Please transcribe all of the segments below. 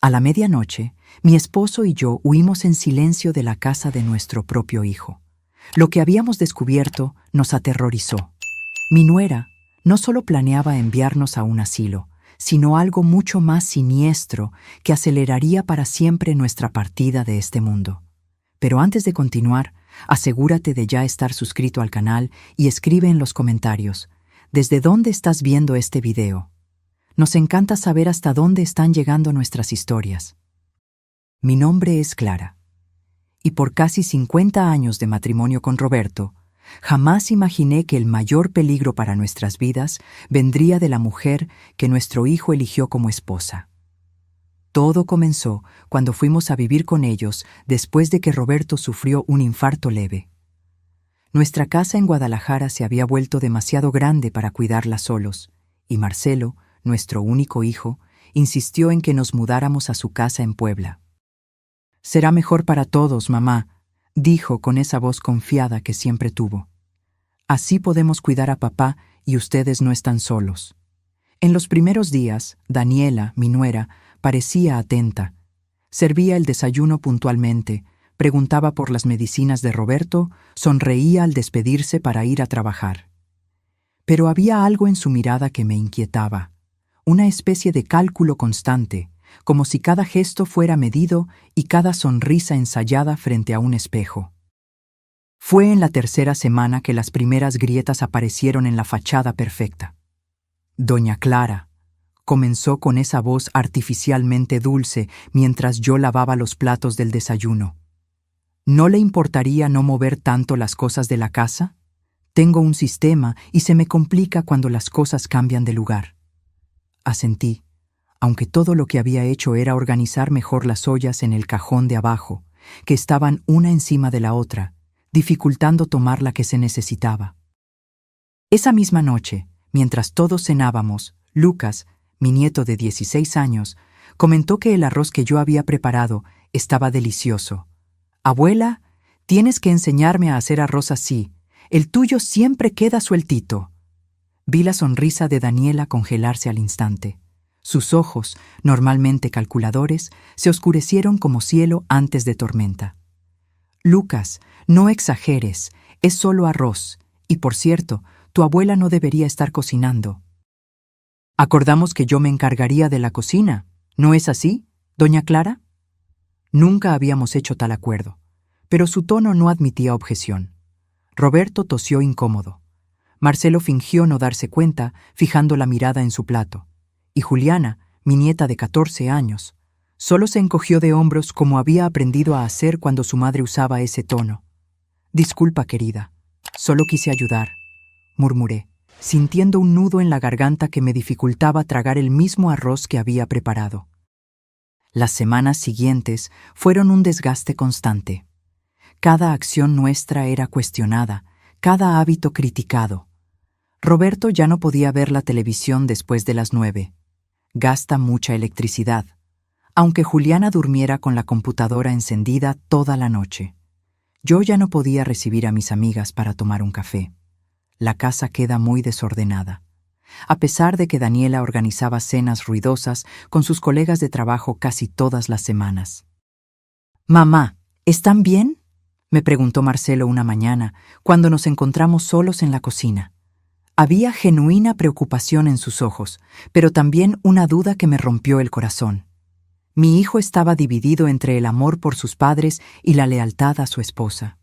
A la medianoche, mi esposo y yo huimos en silencio de la casa de nuestro propio hijo. Lo que habíamos descubierto nos aterrorizó. Mi nuera no solo planeaba enviarnos a un asilo, sino algo mucho más siniestro que aceleraría para siempre nuestra partida de este mundo. Pero antes de continuar, asegúrate de ya estar suscrito al canal y escribe en los comentarios, ¿desde dónde estás viendo este video? Nos encanta saber hasta dónde están llegando nuestras historias. Mi nombre es Clara, y por casi 50 años de matrimonio con Roberto, jamás imaginé que el mayor peligro para nuestras vidas vendría de la mujer que nuestro hijo eligió como esposa. Todo comenzó cuando fuimos a vivir con ellos después de que Roberto sufrió un infarto leve. Nuestra casa en Guadalajara se había vuelto demasiado grande para cuidarla solos, y Marcelo, nuestro único hijo, insistió en que nos mudáramos a su casa en Puebla. «Será mejor para todos, mamá», dijo con esa voz confiada que siempre tuvo. «Así podemos cuidar a papá y ustedes no están solos». En los primeros días, Daniela, mi nuera, parecía atenta. Servía el desayuno puntualmente, preguntaba por las medicinas de Roberto, sonreía al despedirse para ir a trabajar. Pero había algo en su mirada que me inquietaba. Una especie de cálculo constante, como si cada gesto fuera medido y cada sonrisa ensayada frente a un espejo. Fue en la tercera semana que las primeras grietas aparecieron en la fachada perfecta. «Doña Clara», comenzó con esa voz artificialmente dulce mientras yo lavaba los platos del desayuno. «¿No le importaría no mover tanto las cosas de la casa? Tengo un sistema y se me complica cuando las cosas cambian de lugar». Asentí, aunque todo lo que había hecho era organizar mejor las ollas en el cajón de abajo, que estaban una encima de la otra, dificultando tomar la que se necesitaba. Esa misma noche, mientras todos cenábamos, Lucas, mi nieto de 16 años, comentó que el arroz que yo había preparado estaba delicioso. «Abuela, tienes que enseñarme a hacer arroz así. El tuyo siempre queda sueltito». Vi la sonrisa de Daniela congelarse al instante. Sus ojos, normalmente calculadores, se oscurecieron como cielo antes de tormenta. «Lucas, no exageres, es solo arroz. Y por cierto, tu abuela no debería estar cocinando». «Acordamos que yo me encargaría de la cocina, ¿no es así, doña Clara?» Nunca habíamos hecho tal acuerdo, pero su tono no admitía objeción. Roberto tosió incómodo. Marcelo fingió no darse cuenta, fijando la mirada en su plato. Y Juliana, mi nieta de 14 años, solo se encogió de hombros como había aprendido a hacer cuando su madre usaba ese tono. «Disculpa, querida, solo quise ayudar», murmuré, sintiendo un nudo en la garganta que me dificultaba tragar el mismo arroz que había preparado. Las semanas siguientes fueron un desgaste constante. Cada acción nuestra era cuestionada, cada hábito criticado. Roberto ya no podía ver la televisión después de las 9. Gasta mucha electricidad, aunque Juliana durmiera con la computadora encendida toda la noche. Yo ya no podía recibir a mis amigas para tomar un café. La casa queda muy desordenada. A pesar de que Daniela organizaba cenas ruidosas con sus colegas de trabajo casi todas las semanas. «Mamá, ¿están bien?», me preguntó Marcelo una mañana, cuando nos encontramos solos en la cocina. Había genuina preocupación en sus ojos, pero también una duda que me rompió el corazón. Mi hijo estaba dividido entre el amor por sus padres y la lealtad a su esposa.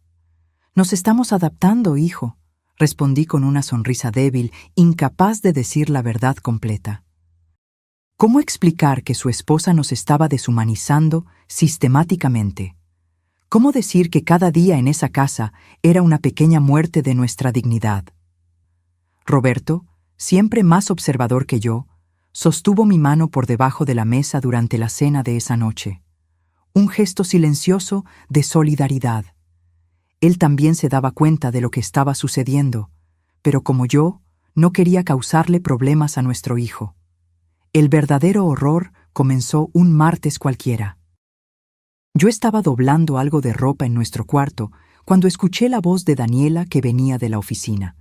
«Nos estamos adaptando, hijo», respondí con una sonrisa débil, incapaz de decir la verdad completa. ¿Cómo explicar que su esposa nos estaba deshumanizando sistemáticamente? ¿Cómo decir que cada día en esa casa era una pequeña muerte de nuestra dignidad? Roberto, siempre más observador que yo, sostuvo mi mano por debajo de la mesa durante la cena de esa noche. Un gesto silencioso de solidaridad. Él también se daba cuenta de lo que estaba sucediendo, pero como yo, no quería causarle problemas a nuestro hijo. El verdadero horror comenzó un martes cualquiera. Yo estaba doblando algo de ropa en nuestro cuarto cuando escuché la voz de Daniela que venía de la oficina.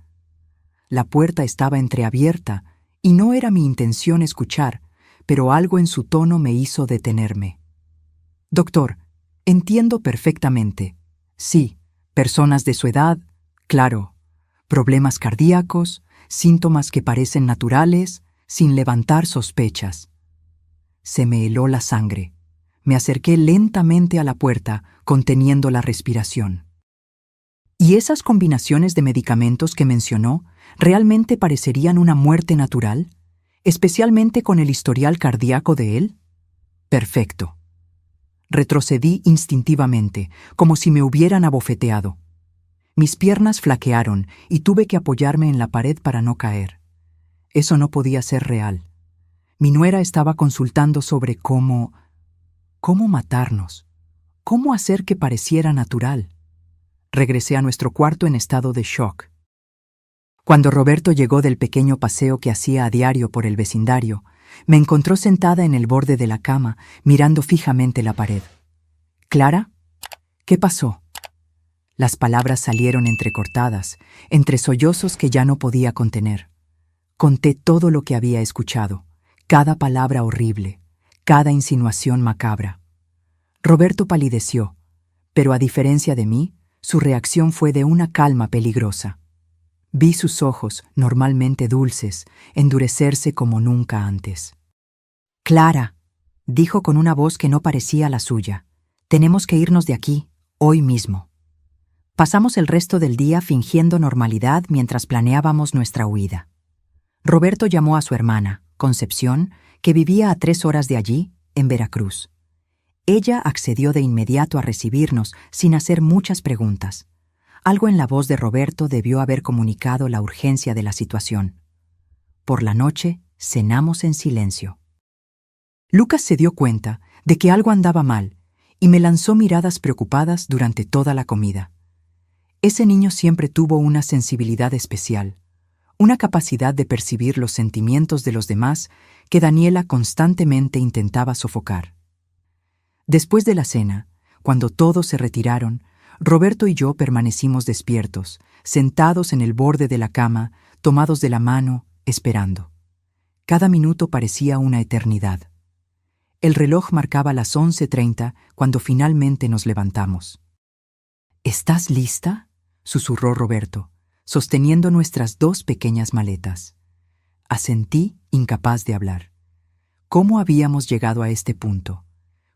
La puerta estaba entreabierta y no era mi intención escuchar, pero algo en su tono me hizo detenerme. Doctor, entiendo perfectamente. Sí, personas de su edad, claro. Problemas cardíacos, síntomas que parecen naturales, sin levantar sospechas. Se me heló la sangre. Me acerqué lentamente a la puerta, conteniendo la respiración. ¿Y esas combinaciones de medicamentos que mencionó realmente parecerían una muerte natural? ¿Especialmente con el historial cardíaco de él? Perfecto. Retrocedí instintivamente, como si me hubieran abofeteado. Mis piernas flaquearon y tuve que apoyarme en la pared para no caer. Eso no podía ser real. Mi nuera estaba consultando sobre cómo matarnos, cómo hacer que pareciera natural. Regresé a nuestro cuarto en estado de shock. Cuando Roberto llegó del pequeño paseo que hacía a diario por el vecindario, me encontró sentada en el borde de la cama, mirando fijamente la pared. «¿Clara? ¿Qué pasó?» Las palabras salieron entrecortadas, entre sollozos que ya no podía contener. Conté todo lo que había escuchado, cada palabra horrible, cada insinuación macabra. Roberto palideció, pero a diferencia de mí, su reacción fue de una calma peligrosa. Vi sus ojos, normalmente dulces, endurecerse como nunca antes. «Clara», dijo con una voz que no parecía la suya, «tenemos que irnos de aquí, hoy mismo». Pasamos el resto del día fingiendo normalidad mientras planeábamos nuestra huida. Roberto llamó a su hermana, Concepción, que vivía a 3 horas de allí, en Veracruz. Ella accedió de inmediato a recibirnos sin hacer muchas preguntas. Algo en la voz de Roberto debió haber comunicado la urgencia de la situación. Por la noche, cenamos en silencio. Lucas se dio cuenta de que algo andaba mal y me lanzó miradas preocupadas durante toda la comida. Ese niño siempre tuvo una sensibilidad especial, una capacidad de percibir los sentimientos de los demás que Daniela constantemente intentaba sofocar. Después de la cena, cuando todos se retiraron, Roberto y yo permanecimos despiertos, sentados en el borde de la cama, tomados de la mano, esperando. Cada minuto parecía una eternidad. El reloj marcaba las 11:30 cuando finalmente nos levantamos. «¿Estás lista?», susurró Roberto, sosteniendo nuestras 2 pequeñas maletas. Asentí, incapaz de hablar. ¿Cómo habíamos llegado a este punto?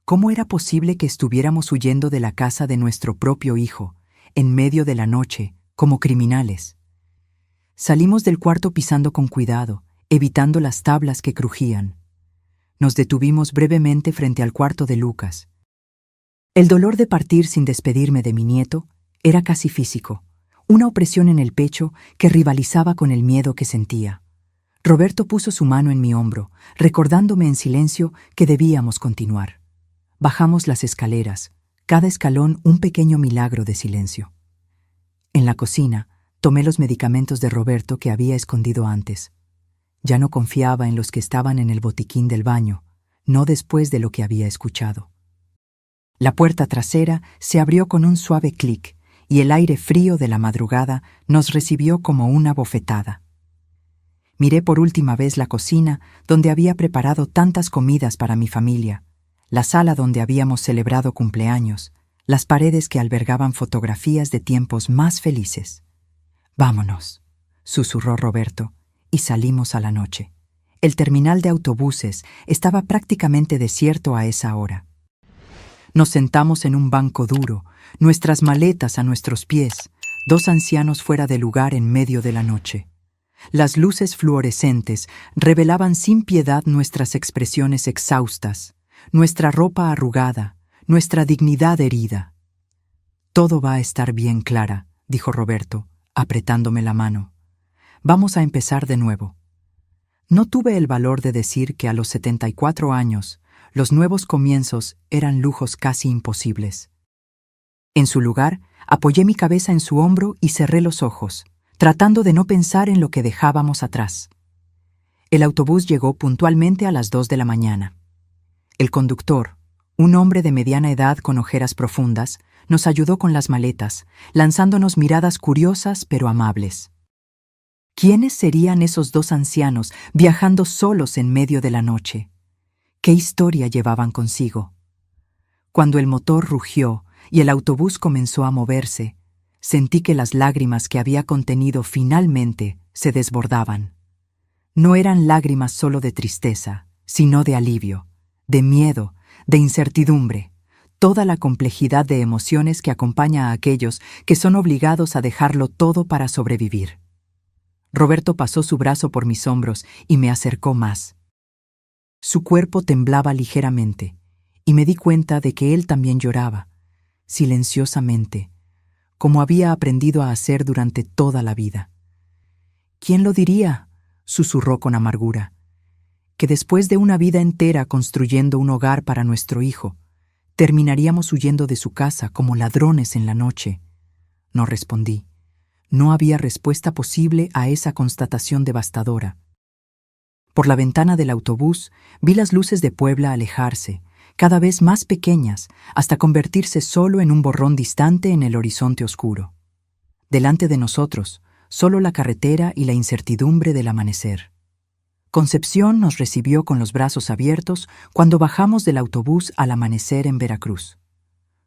¿Cómo era posible que estuviéramos huyendo de la casa de nuestro propio hijo, en medio de la noche, como criminales? Salimos del cuarto pisando con cuidado, evitando las tablas que crujían. Nos detuvimos brevemente frente al cuarto de Lucas. El dolor de partir sin despedirme de mi nieto era casi físico, una opresión en el pecho que rivalizaba con el miedo que sentía. Roberto puso su mano en mi hombro, recordándome en silencio que debíamos continuar. Bajamos las escaleras, cada escalón un pequeño milagro de silencio. En la cocina, tomé los medicamentos de Roberto que había escondido antes. Ya no confiaba en los que estaban en el botiquín del baño, no después de lo que había escuchado. La puerta trasera se abrió con un suave clic y el aire frío de la madrugada nos recibió como una bofetada. Miré por última vez la cocina donde había preparado tantas comidas para mi familia, la sala donde habíamos celebrado cumpleaños, las paredes que albergaban fotografías de tiempos más felices. «Vámonos», susurró Roberto, y salimos a la noche. El terminal de autobuses estaba prácticamente desierto a esa hora. Nos sentamos en un banco duro, nuestras maletas a nuestros pies, 2 ancianos fuera de lugar en medio de la noche. Las luces fluorescentes revelaban sin piedad nuestras expresiones exhaustas, nuestra ropa arrugada, nuestra dignidad herida. «Todo va a estar bien, Clara», dijo Roberto, apretándome la mano. «Vamos a empezar de nuevo». No tuve el valor de decir que a los 74 años, los nuevos comienzos eran lujos casi imposibles. En su lugar, apoyé mi cabeza en su hombro y cerré los ojos, tratando de no pensar en lo que dejábamos atrás. El autobús llegó puntualmente a las 2 de la mañana. El conductor, un hombre de mediana edad con ojeras profundas, nos ayudó con las maletas, lanzándonos miradas curiosas pero amables. ¿Quiénes serían esos 2 ancianos viajando solos en medio de la noche? ¿Qué historia llevaban consigo? Cuando el motor rugió y el autobús comenzó a moverse, sentí que las lágrimas que había contenido finalmente se desbordaban. No eran lágrimas solo de tristeza, sino de alivio, de miedo, de incertidumbre, toda la complejidad de emociones que acompaña a aquellos que son obligados a dejarlo todo para sobrevivir. Roberto pasó su brazo por mis hombros y me acercó más. Su cuerpo temblaba ligeramente, y me di cuenta de que él también lloraba, silenciosamente, como había aprendido a hacer durante toda la vida. ¿Quién lo diría?, susurró con amargura, que después de una vida entera construyendo un hogar para nuestro hijo, terminaríamos huyendo de su casa como ladrones en la noche. No respondí. No había respuesta posible a esa constatación devastadora. Por la ventana del autobús vi las luces de Puebla alejarse, cada vez más pequeñas, hasta convertirse solo en un borrón distante en el horizonte oscuro. Delante de nosotros, solo la carretera y la incertidumbre del amanecer. Concepción nos recibió con los brazos abiertos cuando bajamos del autobús al amanecer en Veracruz.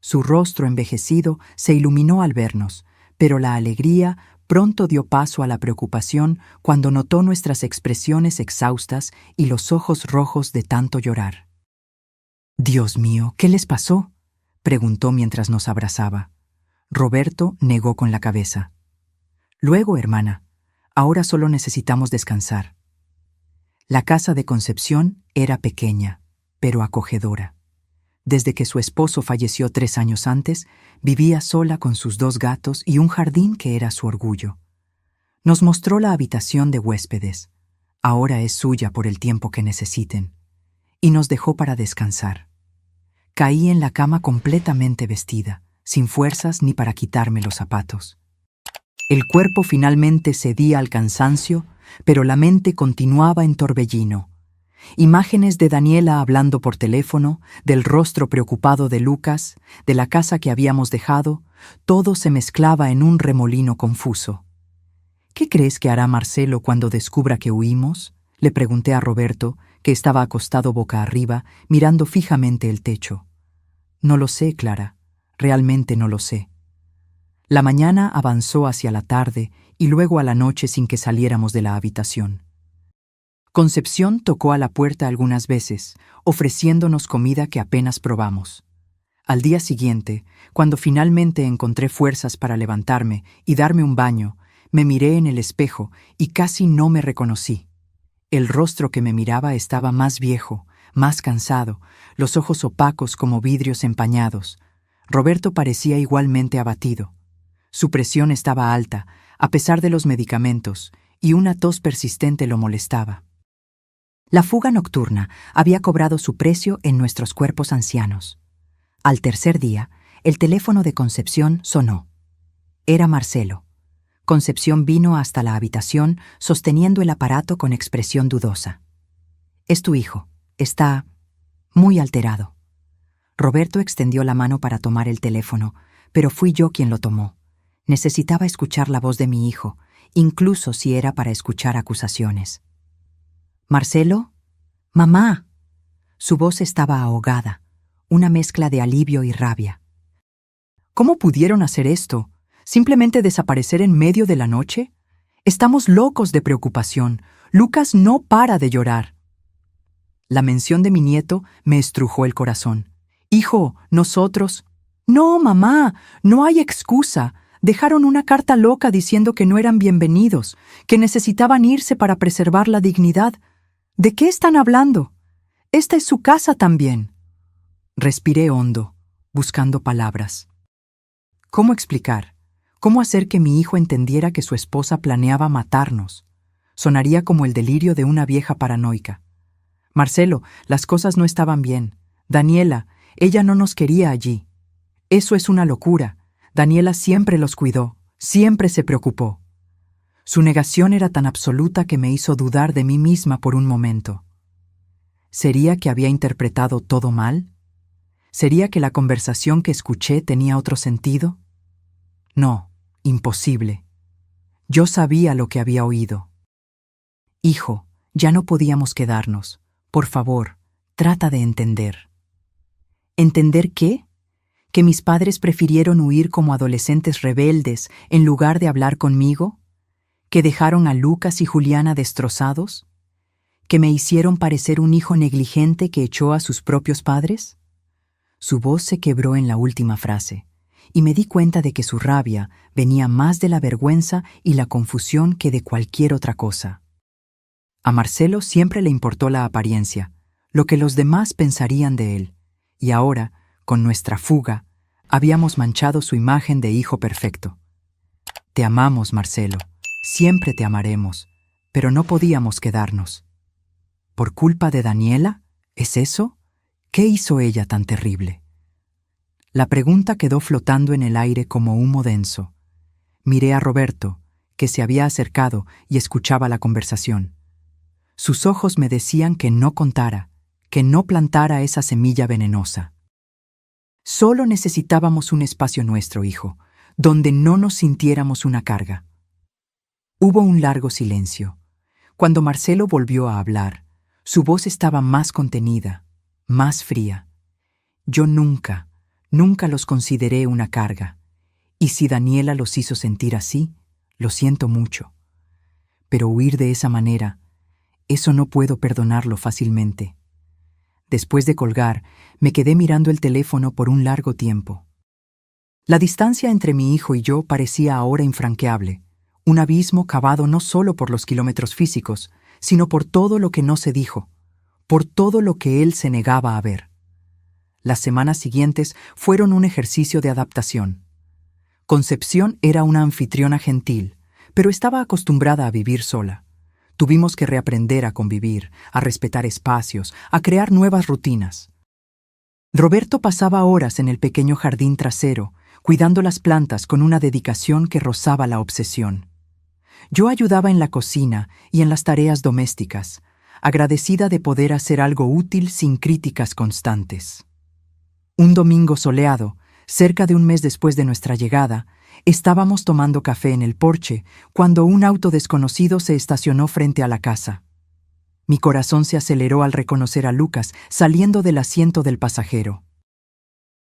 Su rostro envejecido se iluminó al vernos, pero la alegría pronto dio paso a la preocupación cuando notó nuestras expresiones exhaustas y los ojos rojos de tanto llorar. «Dios mío, ¿qué les pasó?», preguntó mientras nos abrazaba. Roberto negó con la cabeza. «Luego, hermana, ahora solo necesitamos descansar». La casa de Concepción era pequeña, pero acogedora. Desde que su esposo falleció 3 años antes, vivía sola con sus 2 gatos y un jardín que era su orgullo. Nos mostró la habitación de huéspedes. Ahora es suya por el tiempo que necesiten. Y nos dejó para descansar. Caí en la cama completamente vestida, sin fuerzas ni para quitarme los zapatos. El cuerpo finalmente cedía al cansancio, pero la mente continuaba en torbellino. Imágenes de Daniela hablando por teléfono, del rostro preocupado de Lucas, de la casa que habíamos dejado, todo se mezclaba en un remolino confuso. «¿Qué crees que hará Marcelo cuando descubra que huimos?», le pregunté a Roberto, que estaba acostado boca arriba, mirando fijamente el techo. «No lo sé, Clara, realmente no lo sé». La mañana avanzó hacia la tarde y luego a la noche sin que saliéramos de la habitación. Concepción tocó a la puerta algunas veces, ofreciéndonos comida que apenas probamos. Al día siguiente, cuando finalmente encontré fuerzas para levantarme y darme un baño, me miré en el espejo y casi no me reconocí. El rostro que me miraba estaba más viejo, más cansado, los ojos opacos como vidrios empañados. Roberto parecía igualmente abatido. Su presión estaba alta, a pesar de los medicamentos, y una tos persistente lo molestaba. La fuga nocturna había cobrado su precio en nuestros cuerpos ancianos. Al tercer día, el teléfono de Concepción sonó. Era Marcelo. Concepción vino hasta la habitación sosteniendo el aparato con expresión dudosa. «Es tu hijo. Está muy alterado». Roberto extendió la mano para tomar el teléfono, pero fui yo quien lo tomó. Necesitaba escuchar la voz de mi hijo, incluso si era para escuchar acusaciones. «¿Marcelo? ¡Mamá!». Su voz estaba ahogada, una mezcla de alivio y rabia. «¿Cómo pudieron hacer esto? ¿Simplemente desaparecer en medio de la noche? Estamos locos de preocupación. Lucas no para de llorar». La mención de mi nieto me estrujó el corazón. «Hijo, nosotros...». «No, mamá, no hay excusa. Dejaron una carta loca diciendo que no eran bienvenidos, que necesitaban irse para preservar la dignidad. ¿De qué están hablando? Esta es su casa también». Respiré hondo, buscando palabras. ¿Cómo explicar? ¿Cómo hacer que mi hijo entendiera que su esposa planeaba matarnos? Sonaría como el delirio de una vieja paranoica. «Marcelo, las cosas no estaban bien. Daniela, ella no nos quería allí. Eso es una locura. Daniela siempre los cuidó, siempre se preocupó». Su negación era tan absoluta que me hizo dudar de mí misma por un momento. ¿Sería que había interpretado todo mal? ¿Sería que la conversación que escuché tenía otro sentido? No, imposible. Yo sabía lo que había oído. «Hijo, ya no podíamos quedarnos. Por favor, Trata de entender. ¿Entender qué? ¿Que mis padres prefirieron huir como adolescentes rebeldes en lugar de hablar conmigo? ¿Que dejaron a Lucas y Juliana destrozados? ¿Que me hicieron parecer un hijo negligente que echó a sus propios padres? Su voz se quebró en la última frase, y me di cuenta de que su rabia venía más de la vergüenza y la confusión que de cualquier otra cosa. A Marcelo siempre le importó la apariencia, lo que los demás pensarían de él, y ahora, con nuestra fuga, habíamos manchado su imagen de hijo perfecto. Te amamos, Marcelo, siempre te amaremos, pero no podíamos quedarnos. ¿Por culpa de Daniela? ¿Es eso? ¿Qué hizo ella tan terrible? La pregunta quedó flotando en el aire como humo denso. Miré a Roberto, que se había acercado y escuchaba la conversación. Sus ojos me decían que no contara, que no plantara esa semilla venenosa. Solo necesitábamos un espacio nuestro, hijo, donde no nos sintiéramos una carga. Hubo un largo silencio. Cuando Marcelo volvió a hablar, su voz estaba más contenida, más fría. Yo nunca los consideré una carga, y si Daniela los hizo sentir así, lo siento mucho. Pero huir de esa manera, eso no puedo perdonarlo fácilmente. Después de colgar, me quedé mirando el teléfono por un largo tiempo. La distancia entre mi hijo y yo parecía ahora infranqueable, un abismo cavado no solo por los kilómetros físicos, sino por todo lo que no se dijo, por todo lo que él se negaba a ver. Las semanas siguientes fueron un ejercicio de adaptación. Concepción era una anfitriona gentil, pero estaba acostumbrada a vivir sola. Tuvimos que reaprender a convivir, a respetar espacios, a crear nuevas rutinas. Roberto pasaba horas en el pequeño jardín trasero, cuidando las plantas con una dedicación que rozaba la obsesión. Yo ayudaba en la cocina y en las tareas domésticas, agradecida de poder hacer algo útil sin críticas constantes. Un domingo soleado, cerca de un mes después de nuestra llegada, estábamos tomando café en el porche cuando un auto desconocido se estacionó frente a la casa. Mi corazón se aceleró al reconocer a Lucas saliendo del asiento del pasajero.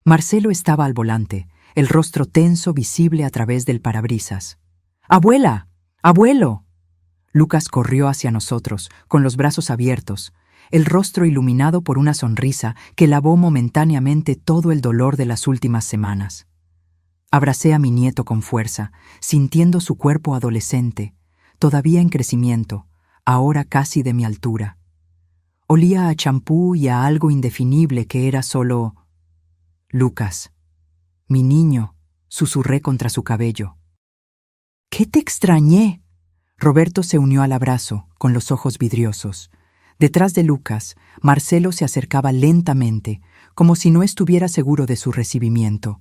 Marcelo estaba al volante, el rostro tenso visible a través del parabrisas. ¡Abuela! ¡Abuelo! Lucas corrió hacia nosotros, con los brazos abiertos, el rostro iluminado por una sonrisa que lavó momentáneamente todo el dolor de las últimas semanas. Abracé a mi nieto con fuerza, sintiendo su cuerpo adolescente, todavía en crecimiento, ahora casi de mi altura. Olía a champú y a algo indefinible que era solo... Lucas, mi niño, susurré contra su cabello. ¿Qué te extrañé? Roberto se unió al abrazo, con los ojos vidriosos. Detrás de Lucas, Marcelo se acercaba lentamente, como si no estuviera seguro de su recibimiento.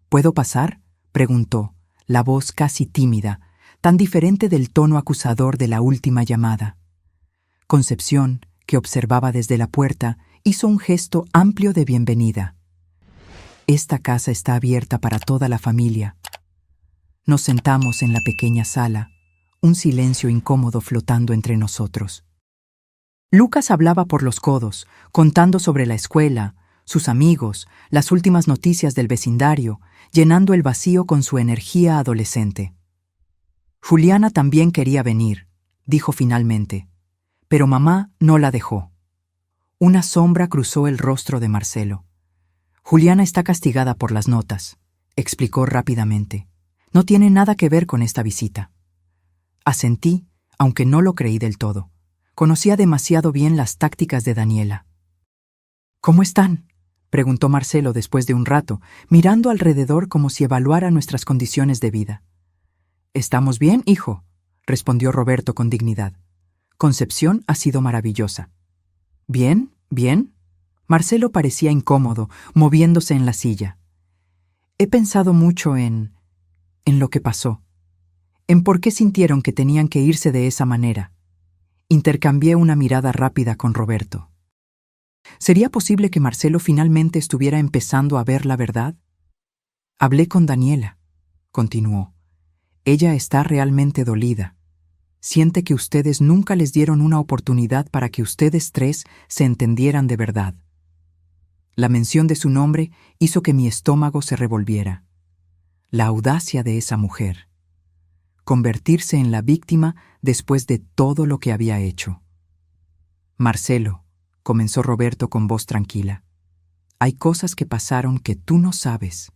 ¿Puedo pasar?, preguntó, la voz casi tímida, tan diferente del tono acusador de la última llamada. Concepción, que observaba desde la puerta, hizo un gesto amplio de bienvenida. Esta casa está abierta para toda la familia. Nos sentamos en la pequeña sala, un silencio incómodo flotando entre nosotros. Lucas hablaba por los codos, contando sobre la escuela, sus amigos, las últimas noticias del vecindario, llenando el vacío con su energía adolescente. Juliana también quería venir, dijo finalmente, pero mamá no la dejó. Una sombra cruzó el rostro de Marcelo. Juliana está castigada por las notas, explicó rápidamente. No tiene nada que ver con esta visita. Asentí, aunque no lo creí del todo. Conocía demasiado bien las tácticas de Daniela. ¿Cómo están?, preguntó Marcelo después de un rato, mirando alrededor como si evaluara nuestras condiciones de vida. «Estamos bien, hijo», respondió Roberto con dignidad. «Concepción ha sido maravillosa». «¿Bien? ¿Bien?» Marcelo parecía incómodo, moviéndose en la silla. «He pensado mucho en lo que pasó, en por qué sintieron que tenían que irse de esa manera». Intercambié una mirada rápida con Roberto. ¿Sería posible que Marcelo finalmente estuviera empezando a ver la verdad? Hablé con Daniela, continuó. Ella está realmente dolida. Siente que ustedes nunca les dieron una oportunidad para que ustedes tres se entendieran de verdad. La mención de su nombre hizo que mi estómago se revolviera. La audacia de esa mujer. Convertirse en la víctima después de todo lo que había hecho. Marcelo, comenzó Roberto con voz tranquila. Hay cosas que pasaron que tú no sabes.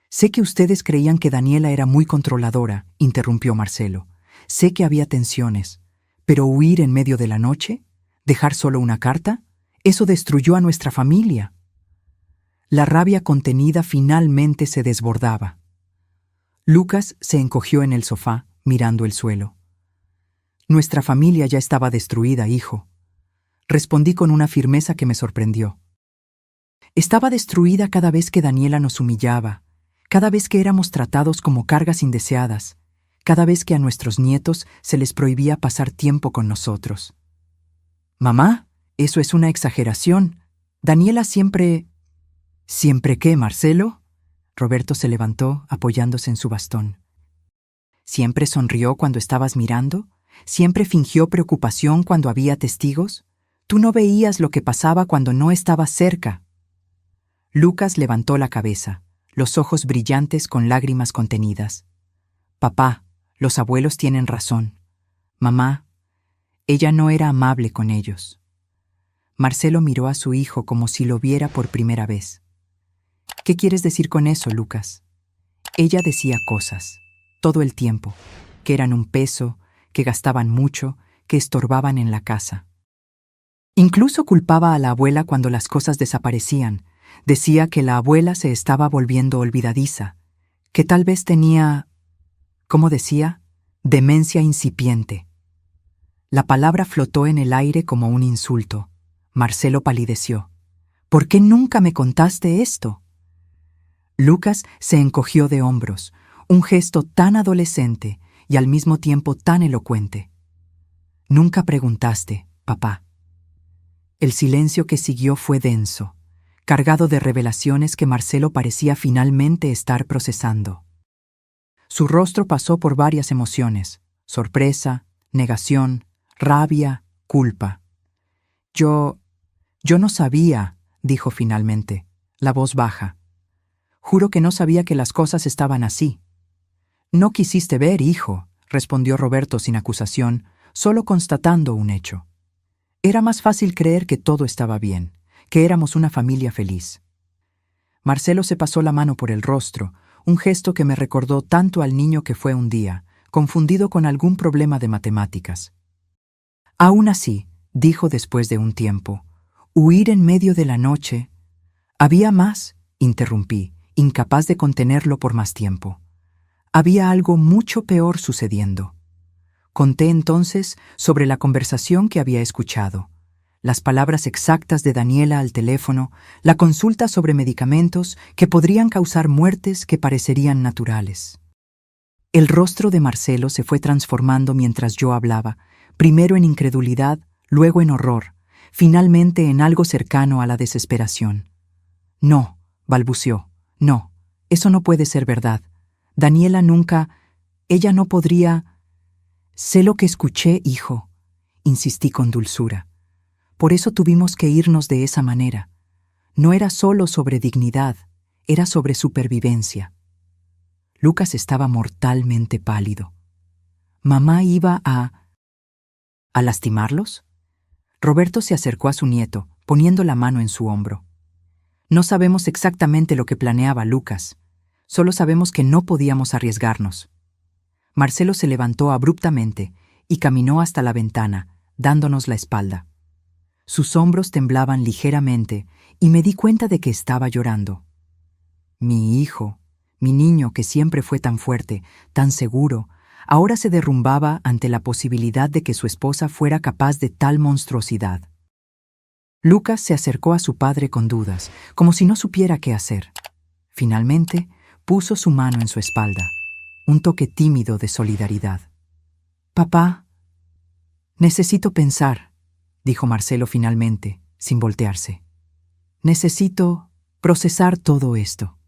Sé que ustedes creían que Daniela era muy controladora, interrumpió Marcelo. Sé que había tensiones, pero huir en medio de la noche, dejar solo una carta, eso destruyó a nuestra familia. La rabia contenida finalmente se desbordaba. Lucas se encogió en el sofá, mirando el suelo. Nuestra familia ya estaba destruida, hijo. Respondí con una firmeza que me sorprendió. Estaba destruida cada vez que Daniela nos humillaba, cada vez que éramos tratados como cargas indeseadas, cada vez que a nuestros nietos se les prohibía pasar tiempo con nosotros. Mamá, eso es una exageración. Daniela siempre... ¿Siempre qué, Marcelo? Roberto se levantó, apoyándose en su bastón. ¿Siempre sonrió cuando estabas mirando? ¿Siempre fingió preocupación cuando había testigos? Tú no veías lo que pasaba cuando no estabas cerca. Lucas levantó la cabeza, los ojos brillantes con lágrimas contenidas. Papá, los abuelos tienen razón. Mamá, ella no era amable con ellos. Marcelo miró a su hijo como si lo viera por primera vez. ¿Qué quieres decir con eso, Lucas? Ella decía cosas, todo el tiempo, que eran un peso, que gastaban mucho, que estorbaban en la casa. Incluso culpaba a la abuela cuando las cosas desaparecían. Decía que la abuela se estaba volviendo olvidadiza, que tal vez tenía, ¿cómo decía? Demencia incipiente. La palabra flotó en el aire como un insulto. Marcelo palideció. ¿Por qué nunca me contaste esto? Lucas se encogió de hombros, un gesto tan adolescente y al mismo tiempo tan elocuente. Nunca preguntaste, papá. El silencio que siguió fue denso, cargado de revelaciones que Marcelo parecía finalmente estar procesando. Su rostro pasó por varias emociones: sorpresa, negación, rabia, culpa. Yo no sabía, dijo finalmente, la voz baja. Juro que no sabía que las cosas estaban así. No quisiste ver, hijo, respondió Roberto sin acusación, solo constatando un hecho. Era más fácil creer que todo estaba bien, que éramos una familia feliz. Marcelo se pasó la mano por el rostro, un gesto que me recordó tanto al niño que fue un día, confundido con algún problema de matemáticas. Aún así, dijo después de un tiempo, huir en medio de la noche. ¿Había más?, interrumpí, incapaz de contenerlo por más tiempo. Había algo mucho peor sucediendo. Conté entonces sobre la conversación que había escuchado, las palabras exactas de Daniela al teléfono, la consulta sobre medicamentos que podrían causar muertes que parecerían naturales. El rostro de Marcelo se fue transformando mientras yo hablaba, primero en incredulidad, luego en horror, finalmente en algo cercano a la desesperación. No, balbuceó, no, eso no puede ser verdad. Daniela nunca, ella no podría... Sé lo que escuché, hijo, insistí con dulzura. Por eso tuvimos que irnos de esa manera. No era solo sobre dignidad, era sobre supervivencia. Lucas estaba mortalmente pálido. ¿Mamá iba a lastimarlos? Roberto se acercó a su nieto, poniendo la mano en su hombro. No sabemos exactamente lo que planeaba Lucas. Solo sabemos que no podíamos arriesgarnos. Marcelo se levantó abruptamente y caminó hasta la ventana, dándonos la espalda. Sus hombros temblaban ligeramente y me di cuenta de que estaba llorando. Mi hijo, mi niño que siempre fue tan fuerte, tan seguro, ahora se derrumbaba ante la posibilidad de que su esposa fuera capaz de tal monstruosidad. Lucas se acercó a su padre con dudas, como si no supiera qué hacer. Finalmente, puso su mano en su espalda, un toque tímido de solidaridad. «Papá, necesito pensar», dijo Marcelo finalmente, sin voltearse. «Necesito procesar todo esto».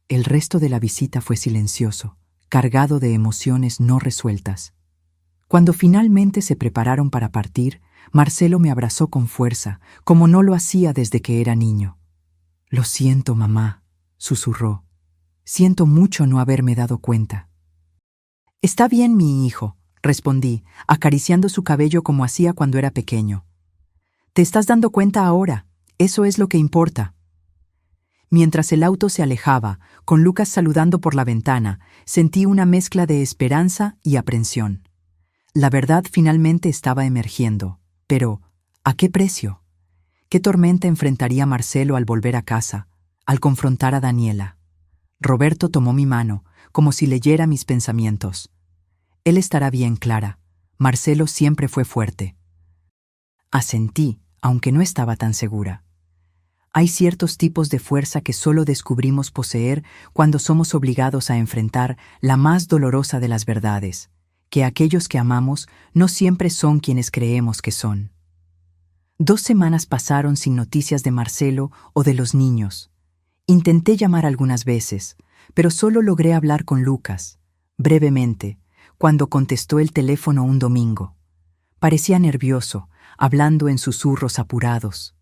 El resto de la visita fue silencioso, cargado de emociones no resueltas. Cuando finalmente se prepararon para partir, Marcelo me abrazó con fuerza, como no lo hacía desde que era niño. «Lo siento, mamá», susurró. «Siento mucho no haberme dado cuenta». «Está bien, mi hijo», respondí, acariciando su cabello como hacía cuando era pequeño. «Te estás dando cuenta ahora, eso es lo que importa». Mientras el auto se alejaba, con Lucas saludando por la ventana, sentí una mezcla de esperanza y aprensión. La verdad finalmente estaba emergiendo, pero ¿a qué precio? ¿Qué tormenta enfrentaría Marcelo al volver a casa, al confrontar a Daniela? Roberto tomó mi mano, como si leyera mis pensamientos. «Él estará bien, Clara. Marcelo siempre fue fuerte». Asentí, aunque no estaba tan segura. Hay ciertos tipos de fuerza que solo descubrimos poseer cuando somos obligados a enfrentar la más dolorosa de las verdades, que aquellos que amamos no siempre son quienes creemos que son. 2 semanas pasaron sin noticias de Marcelo o de los niños. Intenté llamar algunas veces, pero solo logré hablar con Lucas, brevemente, cuando contestó el teléfono un domingo. Parecía nervioso, hablando en susurros apurados.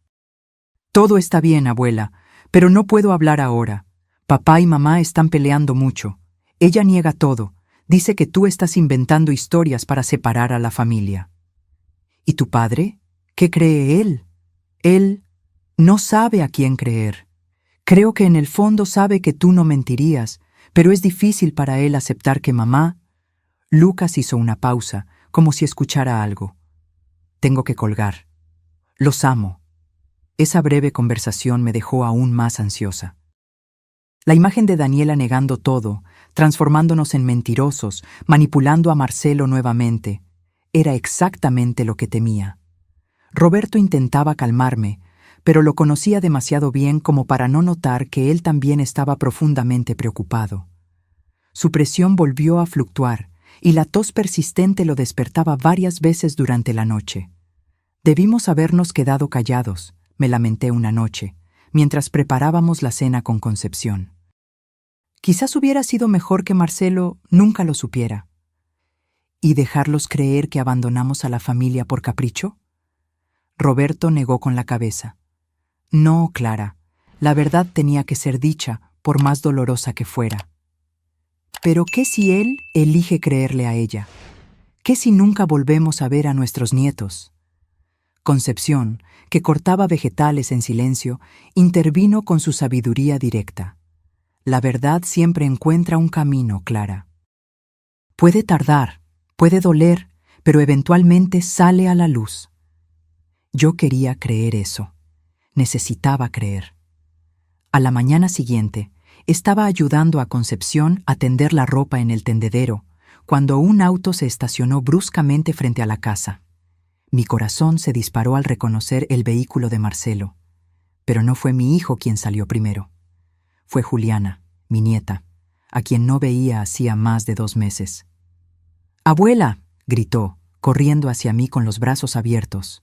«Todo está bien, abuela, pero no puedo hablar ahora. Papá y mamá están peleando mucho. Ella niega todo. Dice que tú estás inventando historias para separar a la familia». «¿Y tu padre? ¿Qué cree él?» «Él no sabe a quién creer. Creo que en el fondo sabe que tú no mentirías, pero es difícil para él aceptar que mamá...» Lucas hizo una pausa, como si escuchara algo. «Tengo que colgar. Los amo». Esa breve conversación me dejó aún más ansiosa. La imagen de Daniela negando todo, transformándonos en mentirosos, manipulando a Marcelo nuevamente, era exactamente lo que temía. Roberto intentaba calmarme, pero lo conocía demasiado bien como para no notar que él también estaba profundamente preocupado. Su presión volvió a fluctuar, y la tos persistente lo despertaba varias veces durante la noche. «Debimos habernos quedado callados», me lamenté una noche, mientras preparábamos la cena con Concepción. Quizás hubiera sido mejor que Marcelo nunca lo supiera. ¿Y dejarlos creer que abandonamos a la familia por capricho? Roberto negó con la cabeza. «No, Clara, la verdad tenía que ser dicha, por más dolorosa que fuera». «Pero ¿qué si él elige creerle a ella? ¿Qué si nunca volvemos a ver a nuestros nietos?» Concepción, que cortaba vegetales en silencio, intervino con su sabiduría directa. «La verdad siempre encuentra un camino, Clara. Puede tardar, puede doler, pero eventualmente sale a la luz». Yo quería creer eso. Necesitaba creer. A la mañana siguiente, estaba ayudando a Concepción a tender la ropa en el tendedero, cuando un auto se estacionó bruscamente frente a la casa. Mi corazón se disparó al reconocer el vehículo de Marcelo. Pero no fue mi hijo quien salió primero. Fue Juliana, mi nieta, a quien no veía hacía más de 2 meses. «¡Abuela!», gritó, corriendo hacia mí con los brazos abiertos.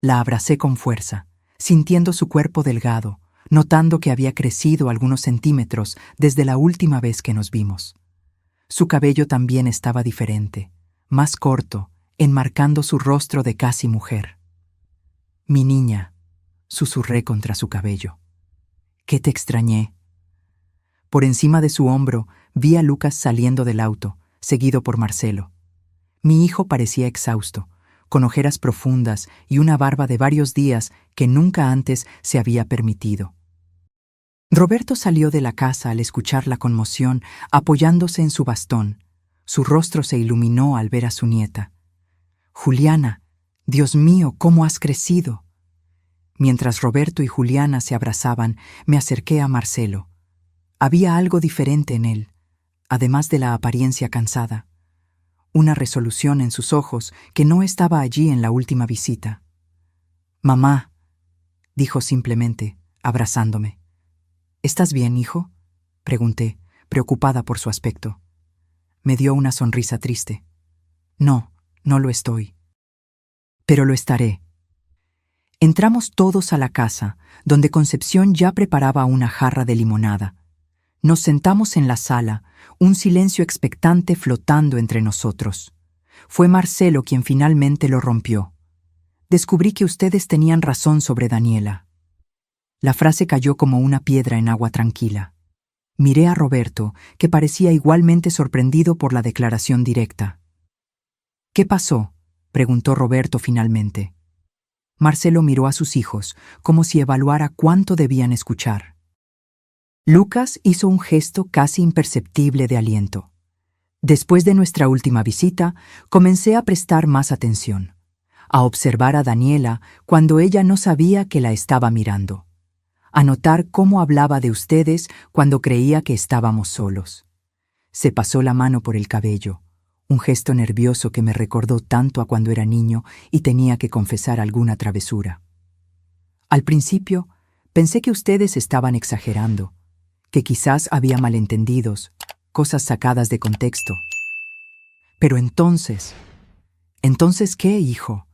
La abracé con fuerza, sintiendo su cuerpo delgado, notando que había crecido algunos centímetros desde la última vez que nos vimos. Su cabello también estaba diferente, más corto, enmarcando su rostro de casi mujer. «Mi niña», susurré contra su cabello. «¿Qué te extrañé?». Por encima de su hombro vi a Lucas saliendo del auto, seguido por Marcelo. Mi hijo parecía exhausto, con ojeras profundas y una barba de varios días que nunca antes se había permitido. Roberto salió de la casa al escuchar la conmoción, apoyándose en su bastón. Su rostro se iluminó al ver a su nieta. «Juliana, Dios mío, ¿cómo has crecido?». Mientras Roberto y Juliana se abrazaban, me acerqué a Marcelo. Había algo diferente en él, además de la apariencia cansada. Una resolución en sus ojos que no estaba allí en la última visita. «Mamá», dijo simplemente, abrazándome. «¿Estás bien, hijo?», pregunté, preocupada por su aspecto. Me dio una sonrisa triste. «No, no lo estoy». «Pero lo estaré». Entramos todos a la casa, donde Concepción ya preparaba una jarra de limonada. Nos sentamos en la sala, un silencio expectante flotando entre nosotros. Fue Marcelo quien finalmente lo rompió. Descubrí que ustedes tenían razón sobre Daniela. La frase cayó como una piedra en agua tranquila. Miré a Roberto, que parecía igualmente sorprendido por la declaración directa. ¿Qué pasó?, preguntó Roberto finalmente. Marcelo miró a sus hijos, como si evaluara cuánto debían escuchar. Lucas hizo un gesto casi imperceptible de aliento. Después de nuestra última visita, comencé a prestar más atención, a observar a Daniela cuando ella no sabía que la estaba mirando, a notar cómo hablaba de ustedes cuando creía que estábamos solos. Se pasó la mano por el cabello, un gesto nervioso que me recordó tanto a cuando era niño y tenía que confesar alguna travesura. Al principio, pensé que ustedes estaban exagerando, que quizás había malentendidos, cosas sacadas de contexto. Pero entonces... ¿Entonces qué, hijo?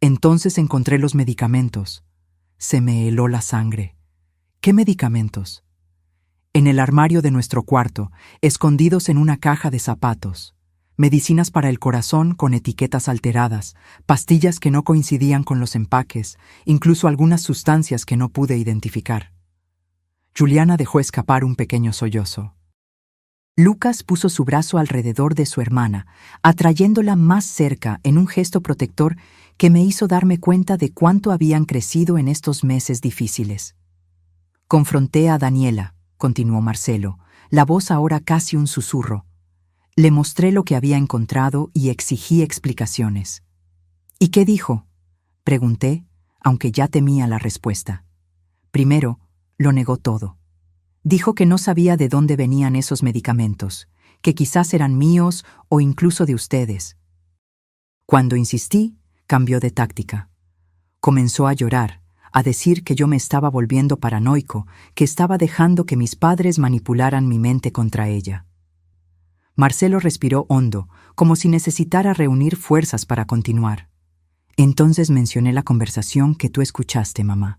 Entonces encontré los medicamentos. Se me heló la sangre. ¿Qué medicamentos? En el armario de nuestro cuarto, escondidos en una caja de zapatos. Medicinas para el corazón con etiquetas alteradas, pastillas que no coincidían con los empaques, incluso algunas sustancias que no pude identificar. Juliana dejó escapar un pequeño sollozo. Lucas puso su brazo alrededor de su hermana, atrayéndola más cerca en un gesto protector que me hizo darme cuenta de cuánto habían crecido en estos meses difíciles. Confronté a Daniela, continuó Marcelo, la voz ahora casi un susurro. Le mostré lo que había encontrado y exigí explicaciones. ¿Y qué dijo?, pregunté, aunque ya temía la respuesta. Primero, lo negó todo. Dijo que no sabía de dónde venían esos medicamentos, que quizás eran míos o incluso de ustedes. Cuando insistí, cambió de táctica. Comenzó a llorar, a decir que yo me estaba volviendo paranoico, que estaba dejando que mis padres manipularan mi mente contra ella. Marcelo respiró hondo, como si necesitara reunir fuerzas para continuar. Entonces mencioné la conversación que tú escuchaste, mamá,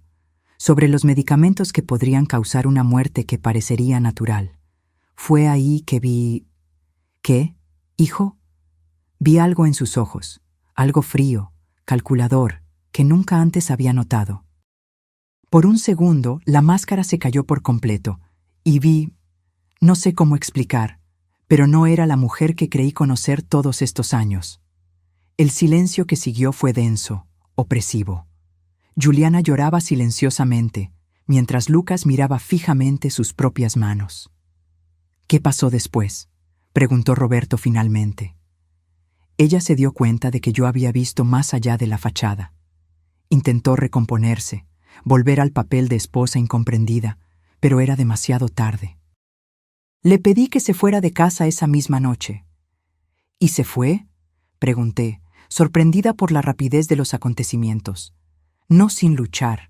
sobre los medicamentos que podrían causar una muerte que parecería natural. Fue ahí que vi... ¿Qué, hijo? Vi algo en sus ojos, algo frío, calculador, que nunca antes había notado. Por un segundo, la máscara se cayó por completo, y vi... No sé cómo explicar, pero no era la mujer que creí conocer todos estos años. El silencio que siguió fue denso, opresivo. Juliana lloraba silenciosamente, mientras Lucas miraba fijamente sus propias manos. ¿Qué pasó después?, preguntó Roberto finalmente. Ella se dio cuenta de que yo había visto más allá de la fachada. Intentó recomponerse, volver al papel de esposa incomprendida, pero era demasiado tarde. Le pedí que se fuera de casa esa misma noche. ¿Y se fue?, pregunté, sorprendida por la rapidez de los acontecimientos. No sin luchar.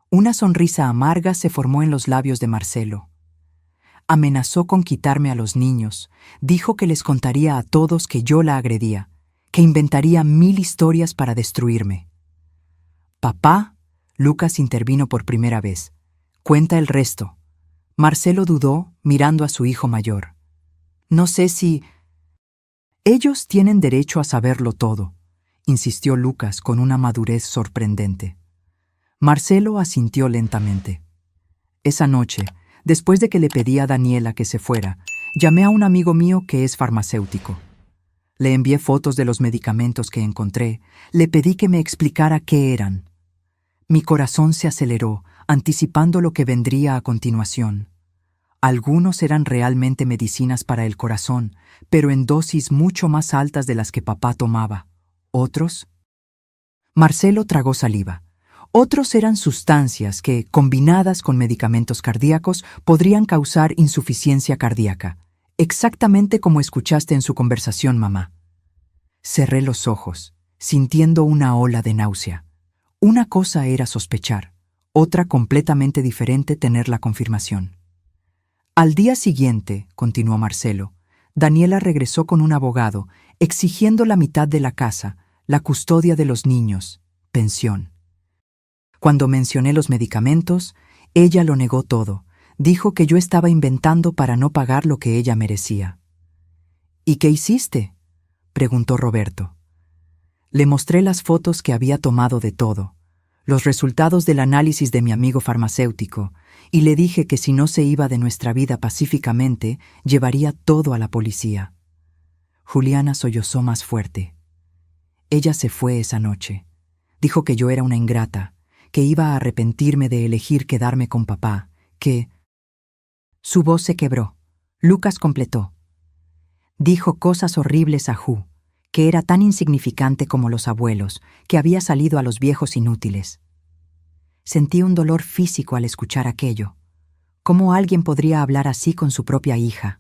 Una sonrisa amarga se formó en los labios de Marcelo. Amenazó con quitarme a los niños, dijo que les contaría a todos que yo la agredía, que inventaría 1000 historias para destruirme. «Papá», Lucas intervino por primera vez, «cuenta el resto». Marcelo dudó, mirando a su hijo mayor. «No sé si...» «Ellos tienen derecho a saberlo todo», insistió Lucas con una madurez sorprendente. Marcelo asintió lentamente. Esa noche, después de que le pedí a Daniela que se fuera, llamé a un amigo mío que es farmacéutico. Le envié fotos de los medicamentos que encontré, le pedí que me explicara qué eran. Mi corazón se aceleró, anticipando lo que vendría a continuación. Algunos eran realmente medicinas para el corazón, pero en dosis mucho más altas de las que papá tomaba. ¿Otros? Marcelo tragó saliva. Otros eran sustancias que, combinadas con medicamentos cardíacos, podrían causar insuficiencia cardíaca, exactamente como escuchaste en su conversación, mamá. Cerré los ojos, sintiendo una ola de náusea. Una cosa era sospechar, otra completamente diferente tener la confirmación. Al día siguiente, continuó Marcelo, Daniela regresó con un abogado, exigiendo la mitad de la casa, la custodia de los niños, pensión. Cuando mencioné los medicamentos, ella lo negó todo. Dijo que yo estaba inventando para no pagar lo que ella merecía. «¿Y qué hiciste?», preguntó Roberto. Le mostré las fotos que había tomado de todo, los resultados del análisis de mi amigo farmacéutico, y le dije que si no se iba de nuestra vida pacíficamente, llevaría todo a la policía. Juliana sollozó más fuerte. Ella se fue esa noche. Dijo que yo era una ingrata, que iba a arrepentirme de elegir quedarme con papá, que... Su voz se quebró. Lucas completó. Dijo cosas horribles a Ju, que era tan insignificante como los abuelos, que había salido a los viejos inútiles. Sentí un dolor físico al escuchar aquello. ¿Cómo alguien podría hablar así con su propia hija?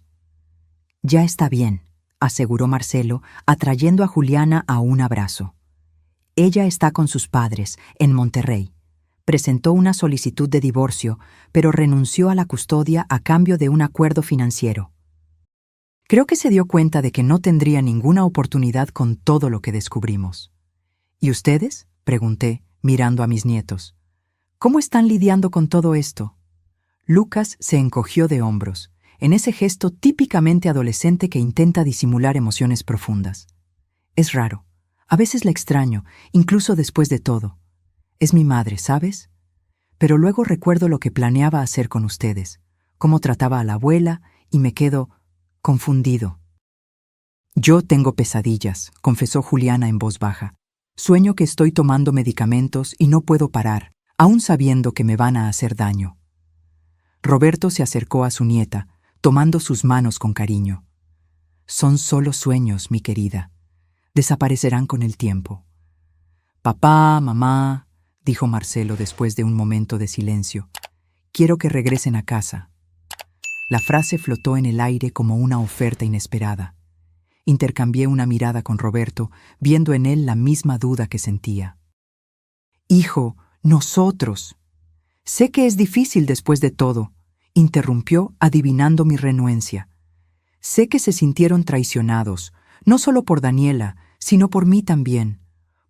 Ya está bien, aseguró Marcelo, atrayendo a Juliana a un abrazo. Ella está con sus padres, en Monterrey. Presentó una solicitud de divorcio, pero renunció a la custodia a cambio de un acuerdo financiero. Creo que se dio cuenta de que no tendría ninguna oportunidad con todo lo que descubrimos. ¿Y ustedes?, pregunté, mirando a mis nietos. ¿Cómo están lidiando con todo esto? Lucas se encogió de hombros, en ese gesto típicamente adolescente que intenta disimular emociones profundas. Es raro. A veces la extraño, incluso después de todo. Es mi madre, ¿sabes? Pero luego recuerdo lo que planeaba hacer con ustedes, cómo trataba a la abuela, y me quedo confundido. Yo tengo pesadillas, confesó Juliana en voz baja. Sueño que estoy tomando medicamentos y no puedo parar, aún sabiendo que me van a hacer daño. Roberto se acercó a su nieta, tomando sus manos con cariño. Son solo sueños, mi querida. Desaparecerán con el tiempo. Papá, mamá, dijo Marcelo después de un momento de silencio. Quiero que regresen a casa. La frase flotó en el aire como una oferta inesperada. Intercambié una mirada con Roberto, viendo en él la misma duda que sentía. Hijo, nosotros. Sé que es difícil después de todo, interrumpió adivinando mi renuencia. Sé que se sintieron traicionados, no solo por Daniela, sino por mí también,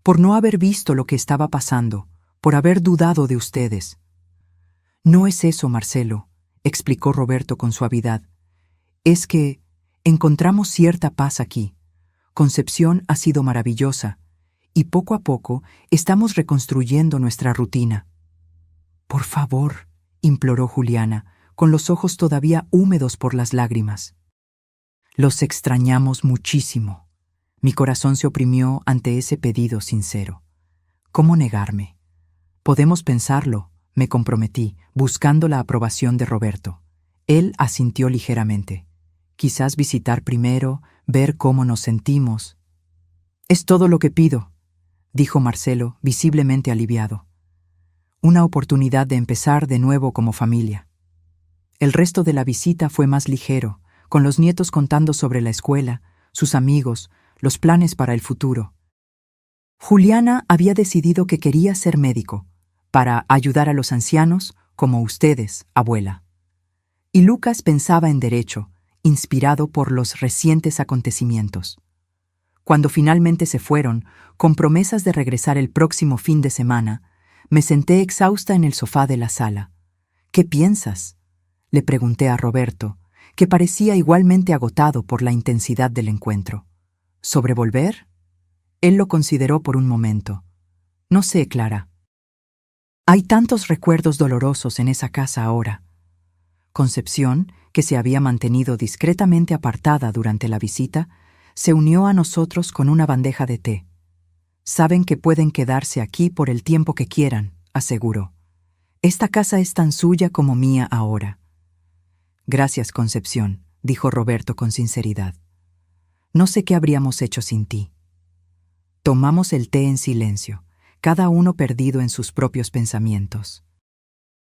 por no haber visto lo que estaba pasando, por haber dudado de ustedes. No es eso, Marcelo, explicó Roberto con suavidad. Es que encontramos cierta paz aquí. Concepción ha sido maravillosa, y poco a poco estamos reconstruyendo nuestra rutina. Por favor, imploró Juliana, con los ojos todavía húmedos por las lágrimas. Los extrañamos muchísimo. Mi corazón se oprimió ante ese pedido sincero. ¿Cómo negarme? Podemos pensarlo, me comprometí, buscando la aprobación de Roberto. Él asintió ligeramente. Quizás visitar primero, ver cómo nos sentimos. Es todo lo que pido, dijo Marcelo, visiblemente aliviado. Una oportunidad de empezar de nuevo como familia. El resto de la visita fue más ligero, con los nietos contando sobre la escuela, sus amigos, los planes para el futuro. Juliana había decidido que quería ser médico, para ayudar a los ancianos como ustedes, abuela. Y Lucas pensaba en derecho, inspirado por los recientes acontecimientos. Cuando finalmente se fueron, con promesas de regresar el próximo fin de semana, me senté exhausta en el sofá de la sala. ¿Qué piensas?, le pregunté a Roberto, que parecía igualmente agotado por la intensidad del encuentro. ¿Sobre volver? Él lo consideró por un momento. No sé, Clara. Hay tantos recuerdos dolorosos en esa casa ahora. Concepción, que se había mantenido discretamente apartada durante la visita, se unió a nosotros con una bandeja de té. Saben que pueden quedarse aquí por el tiempo que quieran, aseguró. Esta casa es tan suya como mía ahora. Gracias, Concepción, dijo Roberto con sinceridad. No sé qué habríamos hecho sin ti. Tomamos el té en silencio, cada uno perdido en sus propios pensamientos.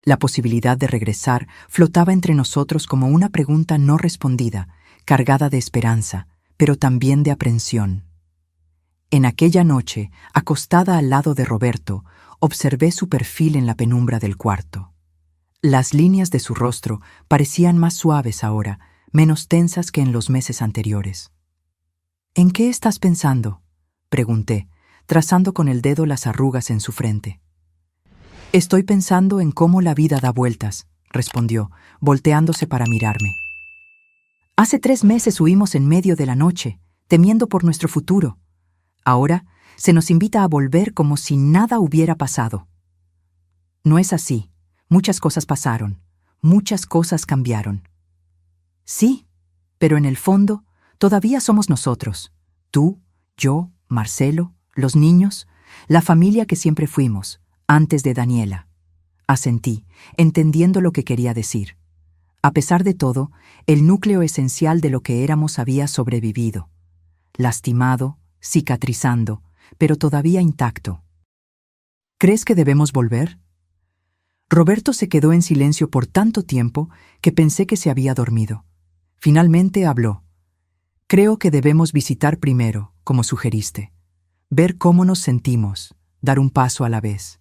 La posibilidad de regresar flotaba entre nosotros como una pregunta no respondida, cargada de esperanza, pero también de aprensión. En aquella noche, acostada al lado de Roberto, observé su perfil en la penumbra del cuarto. Las líneas de su rostro parecían más suaves ahora, menos tensas que en los meses anteriores. ¿En qué estás pensando?, pregunté, trazando con el dedo las arrugas en su frente. Estoy pensando en cómo la vida da vueltas, respondió, volteándose para mirarme. Hace 3 meses huimos en medio de la noche, temiendo por nuestro futuro. Ahora se nos invita a volver como si nada hubiera pasado. No es así. Muchas cosas pasaron. Muchas cosas cambiaron. Sí, pero en el fondo, todavía somos nosotros. Tú, yo, Marcelo, los niños, la familia que siempre fuimos, antes de Daniela. Asentí, entendiendo lo que quería decir. A pesar de todo, el núcleo esencial de lo que éramos había sobrevivido. Lastimado, cicatrizando, pero todavía intacto. ¿Crees que debemos volver? Roberto se quedó en silencio por tanto tiempo que pensé que se había dormido. Finalmente habló. Creo que debemos visitar primero, como sugeriste. Ver cómo nos sentimos, dar un paso a la vez.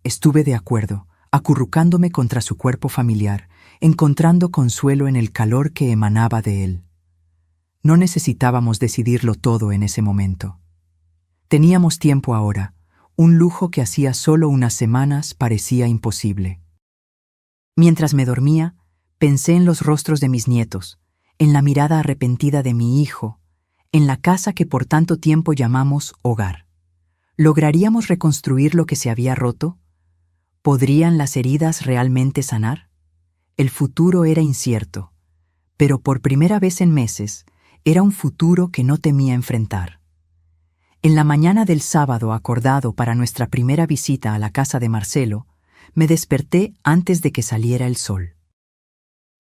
Estuve de acuerdo, acurrucándome contra su cuerpo familiar, encontrando consuelo en el calor que emanaba de él. No necesitábamos decidirlo todo en ese momento. Teníamos tiempo ahora, un lujo que hacía solo unas semanas parecía imposible. Mientras me dormía, pensé en los rostros de mis nietos, en la mirada arrepentida de mi hijo, en la casa que por tanto tiempo llamamos hogar. ¿Lograríamos reconstruir lo que se había roto? ¿Podrían las heridas realmente sanar? El futuro era incierto, pero por primera vez en meses, era un futuro que no temía enfrentar. En la mañana del sábado acordado para nuestra primera visita a la casa de Marcelo, me desperté antes de que saliera el sol.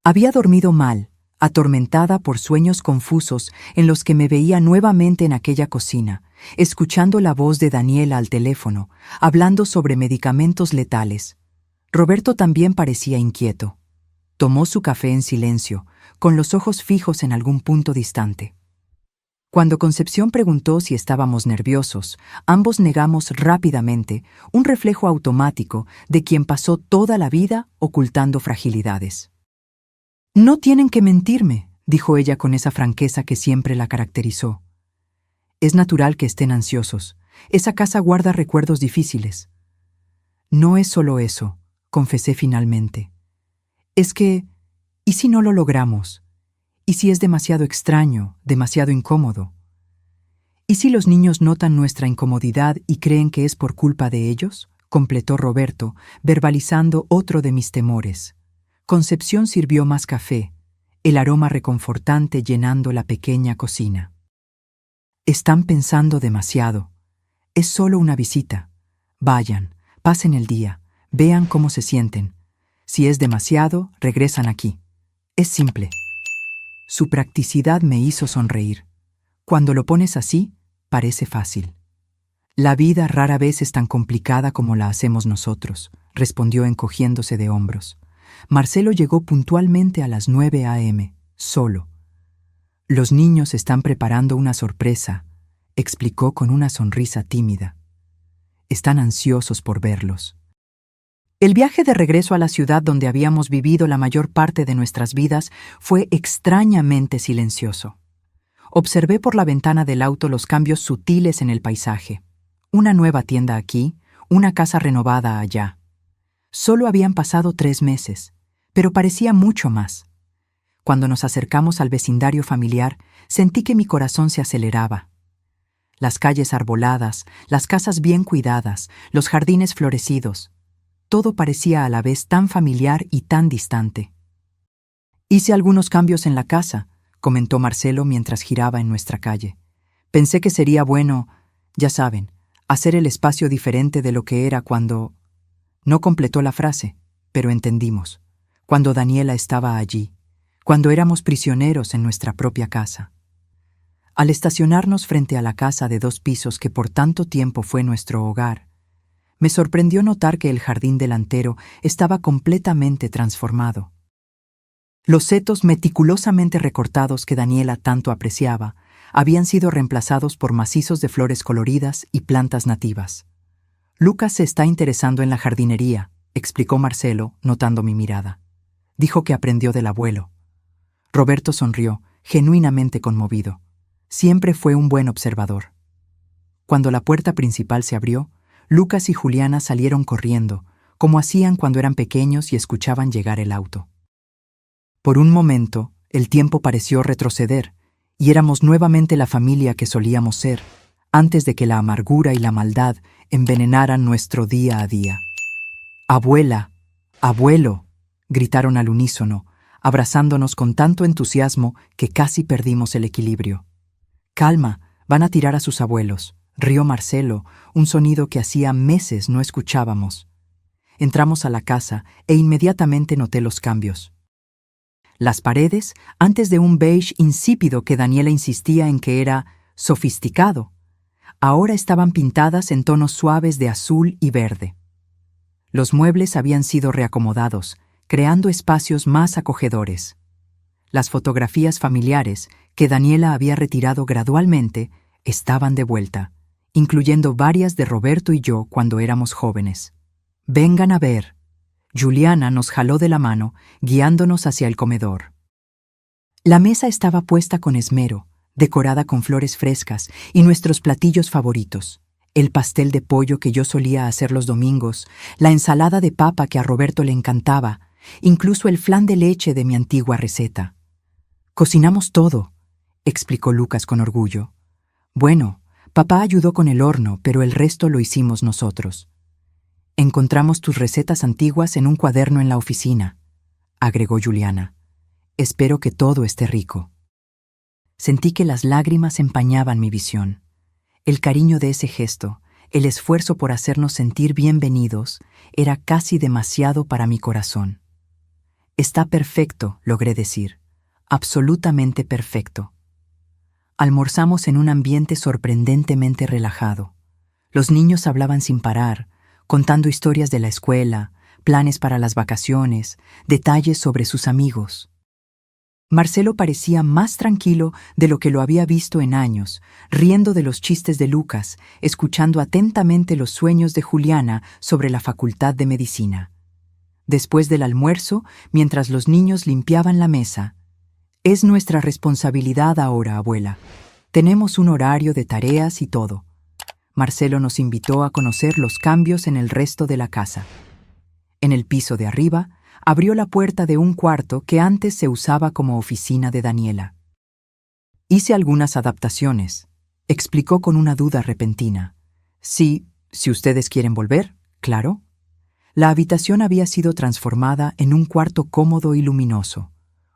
Había dormido mal, atormentada por sueños confusos en los que me veía nuevamente en aquella cocina, escuchando la voz de Daniela al teléfono, hablando sobre medicamentos letales. Roberto también parecía inquieto. Tomó su café en silencio, con los ojos fijos en algún punto distante. Cuando Concepción preguntó si estábamos nerviosos, ambos negamos rápidamente, un reflejo automático de quien pasó toda la vida ocultando fragilidades. «No tienen que mentirme», dijo ella con esa franqueza que siempre la caracterizó. «Es natural que estén ansiosos. Esa casa guarda recuerdos difíciles». «No es solo eso», confesé finalmente. «Es que, ¿y si no lo logramos? ¿Y si es demasiado extraño, demasiado incómodo? ¿Y si los niños notan nuestra incomodidad y creen que es por culpa de ellos?», completó Roberto, verbalizando otro de mis temores. Concepción sirvió más café, el aroma reconfortante llenando la pequeña cocina. «Están pensando demasiado. Es solo una visita. Vayan, pasen el día, vean cómo se sienten. Si es demasiado, regresan aquí. Es simple». Su practicidad me hizo sonreír. Cuando lo pones así, parece fácil. «La vida rara vez es tan complicada como la hacemos nosotros», respondió encogiéndose de hombros. Marcelo llegó puntualmente a las 9 a.m., solo. «Los niños están preparando una sorpresa», explicó con una sonrisa tímida. «Están ansiosos por verlos». El viaje de regreso a la ciudad donde habíamos vivido la mayor parte de nuestras vidas fue extrañamente silencioso. Observé por la ventana del auto los cambios sutiles en el paisaje. Una nueva tienda aquí, una casa renovada allá. Solo habían pasado 3 meses, pero parecía mucho más. Cuando nos acercamos al vecindario familiar, sentí que mi corazón se aceleraba. Las calles arboladas, las casas bien cuidadas, los jardines florecidos. Todo parecía a la vez tan familiar y tan distante. «Hice algunos cambios en la casa», comentó Marcelo mientras giraba en nuestra calle. «Pensé que sería bueno, ya saben, hacer el espacio diferente de lo que era cuando...». No completó la frase, pero entendimos. Cuando Daniela estaba allí, cuando éramos prisioneros en nuestra propia casa. Al estacionarnos frente a la casa de 2 pisos que por tanto tiempo fue nuestro hogar, me sorprendió notar que el jardín delantero estaba completamente transformado. Los setos meticulosamente recortados que Daniela tanto apreciaba habían sido reemplazados por macizos de flores coloridas y plantas nativas. «Lucas se está interesando en la jardinería», explicó Marcelo, notando mi mirada. Dijo que aprendió del abuelo. Roberto sonrió, genuinamente conmovido. Siempre fue un buen observador. Cuando la puerta principal se abrió, Lucas y Juliana salieron corriendo, como hacían cuando eran pequeños y escuchaban llegar el auto. Por un momento, el tiempo pareció retroceder, y éramos nuevamente la familia que solíamos ser, antes de que la amargura y la maldad envenenaran nuestro día a día. «Abuela, abuelo», gritaron al unísono, abrazándonos con tanto entusiasmo que casi perdimos el equilibrio. «Calma, van a tirar a sus abuelos», rió Marcelo, un sonido que hacía meses no escuchábamos. Entramos a la casa e inmediatamente noté los cambios. Las paredes, antes de un beige insípido que Daniela insistía en que era sofisticado, ahora estaban pintadas en tonos suaves de azul y verde. Los muebles habían sido reacomodados, creando espacios más acogedores. Las fotografías familiares, que Daniela había retirado gradualmente, estaban de vuelta, incluyendo varias de Roberto y yo cuando éramos jóvenes. «Vengan a ver». Juliana nos jaló de la mano, guiándonos hacia el comedor. La mesa estaba puesta con esmero, decorada con flores frescas y nuestros platillos favoritos: el pastel de pollo que yo solía hacer los domingos, la ensalada de papa que a Roberto le encantaba, incluso el flan de leche de mi antigua receta. «Cocinamos todo», explicó Lucas con orgullo. «Bueno, papá ayudó con el horno, pero el resto lo hicimos nosotros». «Encontramos tus recetas antiguas en un cuaderno en la oficina», agregó Juliana. «Espero que todo esté rico». Sentí que las lágrimas empañaban mi visión. El cariño de ese gesto, el esfuerzo por hacernos sentir bienvenidos, era casi demasiado para mi corazón. «Está perfecto», logré decir. «Absolutamente perfecto». Almorzamos en un ambiente sorprendentemente relajado. Los niños hablaban sin parar, contando historias de la escuela, planes para las vacaciones, detalles sobre sus amigos. Marcelo parecía más tranquilo de lo que lo había visto en años, riendo de los chistes de Lucas, escuchando atentamente los sueños de Juliana sobre la facultad de medicina. Después del almuerzo, mientras los niños limpiaban la mesa: «Es nuestra responsabilidad ahora, abuela. Tenemos un horario de tareas y todo». Marcelo nos invitó a conocer los cambios en el resto de la casa. En el piso de arriba, abrió la puerta de un cuarto que antes se usaba como oficina de Daniela. «Hice algunas adaptaciones», explicó con una duda repentina. «Sí, si ustedes quieren volver, claro». La habitación había sido transformada en un cuarto cómodo y luminoso.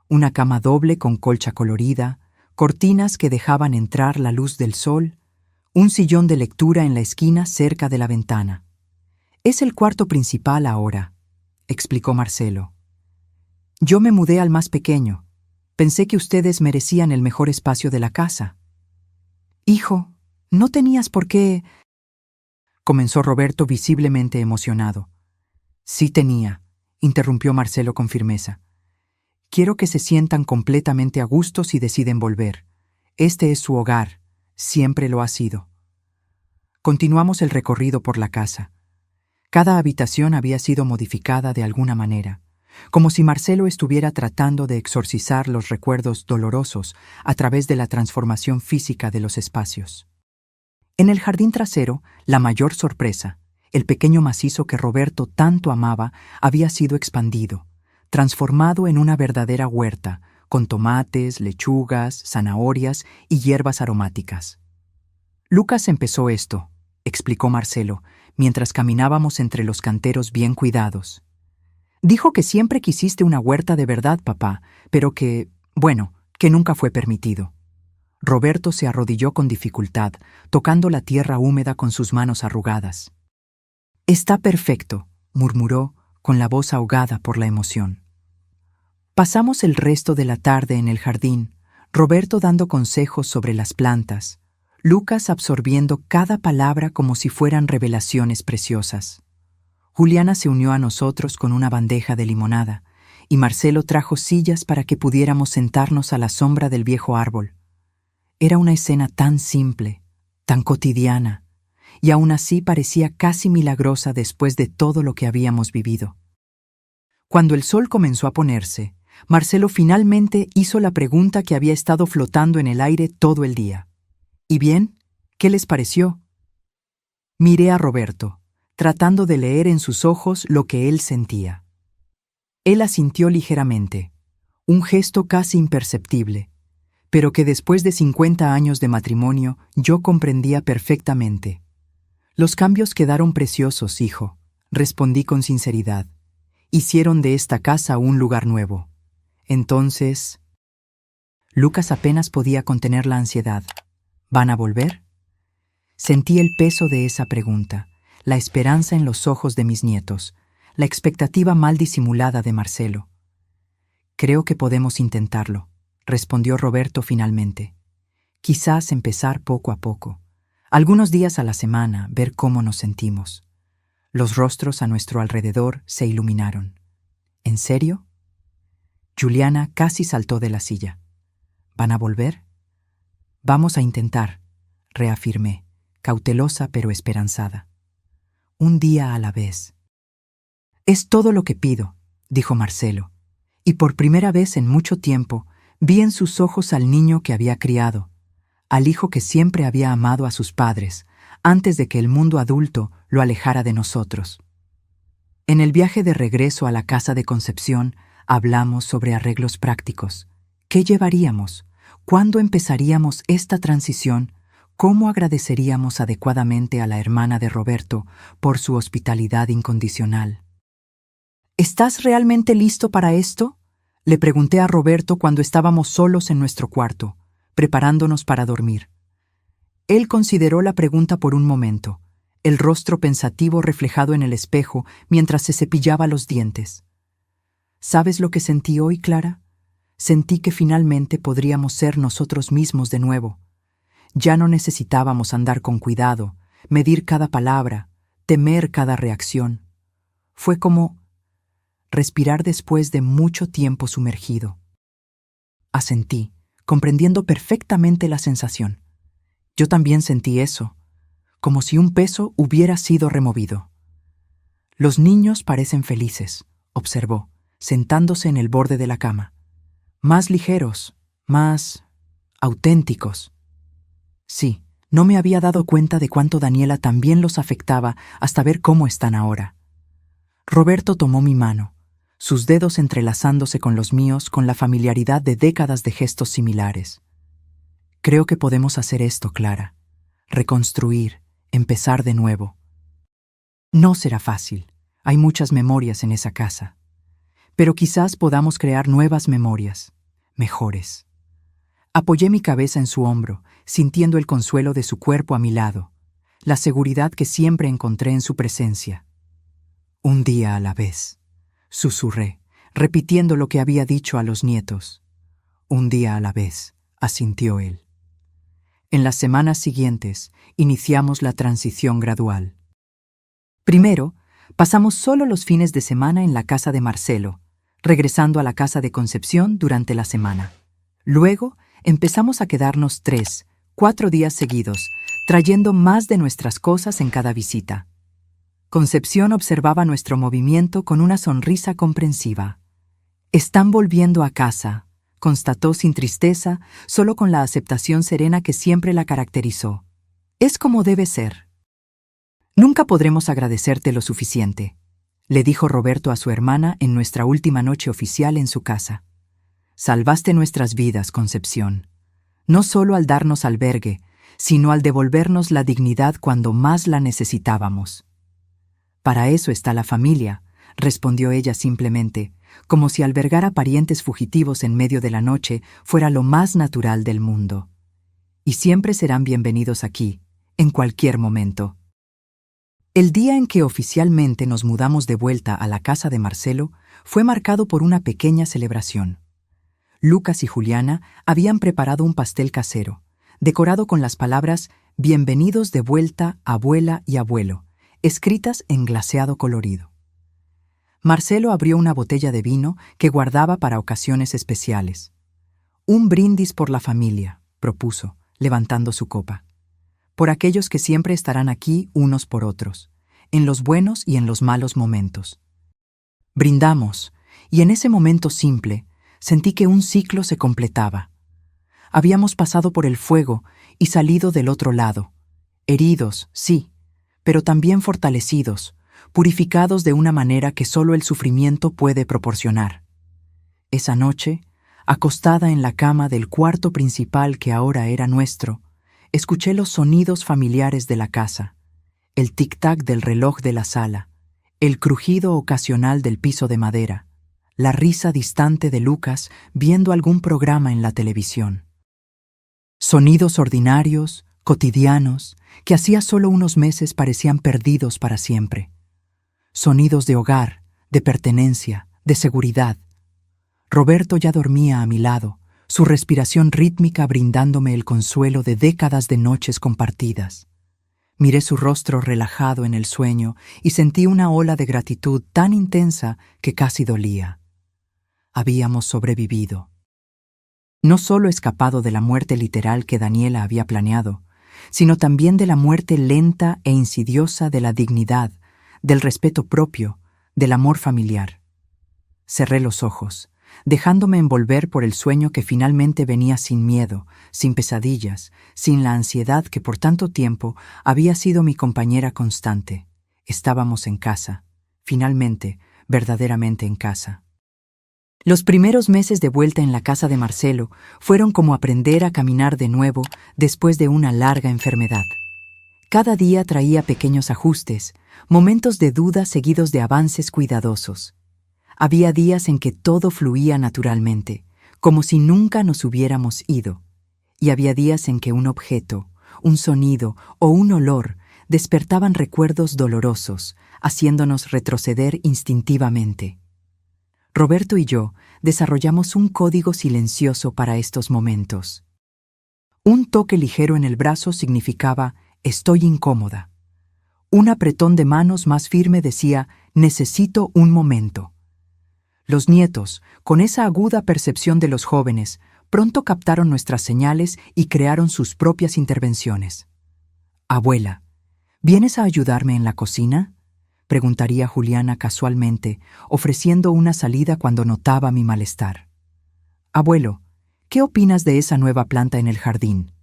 Una cama doble con colcha colorida, cortinas que dejaban entrar la luz del sol, un sillón de lectura en la esquina cerca de la ventana. «Es el cuarto principal ahora», explicó Marcelo. «Yo me mudé al más pequeño. Pensé que ustedes merecían el mejor espacio de la casa». «Hijo, no tenías por qué», comenzó Roberto visiblemente emocionado. «Sí tenía», interrumpió Marcelo con firmeza. «Quiero que se sientan completamente a gusto si deciden volver. Este es su hogar, siempre lo ha sido». Continuamos el recorrido por la casa. Cada habitación había sido modificada de alguna manera, como si Marcelo estuviera tratando de exorcizar los recuerdos dolorosos a través de la transformación física de los espacios. En el jardín trasero, la mayor sorpresa: el pequeño macizo que Roberto tanto amaba había sido expandido, transformado en una verdadera huerta, con tomates, lechugas, zanahorias y hierbas aromáticas. «Lucas empezó esto», explicó Marcelo, mientras caminábamos entre los canteros bien cuidados. «Dijo que siempre quisiste una huerta de verdad, papá, pero que nunca fue permitido». Roberto se arrodilló con dificultad, tocando la tierra húmeda con sus manos arrugadas. «Está perfecto», murmuró, con la voz ahogada por la emoción. Pasamos el resto de la tarde en el jardín, Roberto dando consejos sobre las plantas, Lucas absorbiendo cada palabra como si fueran revelaciones preciosas. Juliana se unió a nosotros con una bandeja de limonada, y Marcelo trajo sillas para que pudiéramos sentarnos a la sombra del viejo árbol. Era una escena tan simple, tan cotidiana, y aún así parecía casi milagrosa después de todo lo que habíamos vivido. Cuando el sol comenzó a ponerse, Marcelo finalmente hizo la pregunta que había estado flotando en el aire todo el día. «¿Y bien? ¿Qué les pareció?» Miré a Roberto, tratando de leer en sus ojos lo que él sentía. Él asintió ligeramente, un gesto casi imperceptible, pero que después de 50 años de matrimonio yo comprendía perfectamente. Los cambios quedaron preciosos, hijo, respondí con sinceridad. Hicieron de esta casa un lugar nuevo. Entonces... Lucas apenas podía contener la ansiedad. ¿Van a volver? Sentí el peso de esa pregunta, la esperanza en los ojos de mis nietos, la expectativa mal disimulada de Marcelo. Creo que podemos intentarlo, respondió Roberto finalmente. Quizás empezar poco a poco. Algunos días a la semana, ver cómo nos sentimos. Los rostros a nuestro alrededor se iluminaron. ¿En serio? Juliana casi saltó de la silla. ¿Van a volver? Vamos a intentar, reafirmé, cautelosa pero esperanzada. Un día a la vez. Es todo lo que pido, dijo Marcelo, y por primera vez en mucho tiempo vi en sus ojos al niño que había criado, al hijo que siempre había amado a sus padres, antes de que el mundo adulto lo alejara de nosotros. En el viaje de regreso a la casa de Concepción, hablamos sobre arreglos prácticos. ¿Qué llevaríamos? ¿Cuándo empezaríamos esta transición? ¿Cómo agradeceríamos adecuadamente a la hermana de Roberto por su hospitalidad incondicional? ¿Estás realmente listo para esto? Le pregunté a Roberto cuando estábamos solos en nuestro cuarto, preparándonos para dormir. Él consideró la pregunta por un momento, el rostro pensativo reflejado en el espejo mientras se cepillaba los dientes. ¿Sabes lo que sentí hoy, Clara? Sentí que finalmente podríamos ser nosotros mismos de nuevo. Ya no necesitábamos andar con cuidado, medir cada palabra, temer cada reacción. Fue como respirar después de mucho tiempo sumergido. Asentí, comprendiendo perfectamente la sensación. Yo también sentí eso, como si un peso hubiera sido removido. Los niños parecen felices, observó, sentándose en el borde de la cama. Más ligeros, más auténticos. Sí, no me había dado cuenta de cuánto Daniela también los afectaba hasta ver cómo están ahora. Roberto tomó mi mano, sus dedos entrelazándose con los míos con la familiaridad de décadas de gestos similares. Creo que podemos hacer esto, Clara. Reconstruir, empezar de nuevo. No será fácil. Hay muchas memorias en esa casa. Pero quizás podamos crear nuevas memorias, mejores. Apoyé mi cabeza en su hombro, sintiendo el consuelo de su cuerpo a mi lado, la seguridad que siempre encontré en su presencia. Un día a la vez, susurré, repitiendo lo que había dicho a los nietos. Un día a la vez, asintió él. En las semanas siguientes, iniciamos la transición gradual. Primero, pasamos solo los fines de semana en la casa de Marcelo, regresando a la casa de Concepción durante la semana. Luego, empezamos a quedarnos 3, 4 días seguidos, trayendo más de nuestras cosas en cada visita. Concepción observaba nuestro movimiento con una sonrisa comprensiva. «Están volviendo a casa», constató sin tristeza, solo con la aceptación serena que siempre la caracterizó. «Es como debe ser». «Nunca podremos agradecerte lo suficiente», le dijo Roberto a su hermana en nuestra última noche oficial en su casa. «Salvaste nuestras vidas, Concepción, no solo al darnos albergue, sino al devolvernos la dignidad cuando más la necesitábamos». «Para eso está la familia», respondió ella simplemente, como si albergar a parientes fugitivos en medio de la noche fuera lo más natural del mundo. «Y siempre serán bienvenidos aquí, en cualquier momento». El día en que oficialmente nos mudamos de vuelta a la casa de Marcelo fue marcado por una pequeña celebración. Lucas y Juliana habían preparado un pastel casero, decorado con las palabras «Bienvenidos de vuelta, abuela y abuelo», escritas en glaseado colorido. Marcelo abrió una botella de vino que guardaba para ocasiones especiales. «Un brindis por la familia», propuso, levantando su copa. «Por aquellos que siempre estarán aquí unos por otros, en los buenos y en los malos momentos». Brindamos, y en ese momento simple, sentí que un ciclo se completaba. Habíamos pasado por el fuego y salido del otro lado, heridos, sí, pero también fortalecidos, purificados de una manera que solo el sufrimiento puede proporcionar. Esa noche, acostada en la cama del cuarto principal que ahora era nuestro, escuché los sonidos familiares de la casa, el tic-tac del reloj de la sala, el crujido ocasional del piso de madera, la risa distante de Lucas viendo algún programa en la televisión. Sonidos ordinarios, cotidianos, que hacía solo unos meses parecían perdidos para siempre. Sonidos de hogar, de pertenencia, de seguridad. Roberto ya dormía a mi lado, su respiración rítmica brindándome el consuelo de décadas de noches compartidas. Miré su rostro relajado en el sueño y sentí una ola de gratitud tan intensa que casi dolía. Habíamos sobrevivido. No solo escapado de la muerte literal que Daniela había planeado, sino también de la muerte lenta e insidiosa de la dignidad, del respeto propio, del amor familiar. Cerré los ojos, dejándome envolver por el sueño que finalmente venía sin miedo, sin pesadillas, sin la ansiedad que por tanto tiempo había sido mi compañera constante. Estábamos en casa, finalmente, verdaderamente en casa. Los primeros meses de vuelta en la casa de Marcelo fueron como aprender a caminar de nuevo después de una larga enfermedad. Cada día traía pequeños ajustes, momentos de duda seguidos de avances cuidadosos. Había días en que todo fluía naturalmente, como si nunca nos hubiéramos ido, y había días en que un objeto, un sonido o un olor despertaban recuerdos dolorosos, haciéndonos retroceder instintivamente. Roberto y yo desarrollamos un código silencioso para estos momentos. Un toque ligero en el brazo significaba «estoy incómoda». Un apretón de manos más firme decía «necesito un momento». Los nietos, con esa aguda percepción de los jóvenes, pronto captaron nuestras señales y crearon sus propias intervenciones. «Abuela, ¿vienes a ayudarme en la cocina?», preguntaría Juliana casualmente, ofreciendo una salida cuando notaba mi malestar. «Abuelo, ¿qué opinas de esa nueva planta en el jardín?»,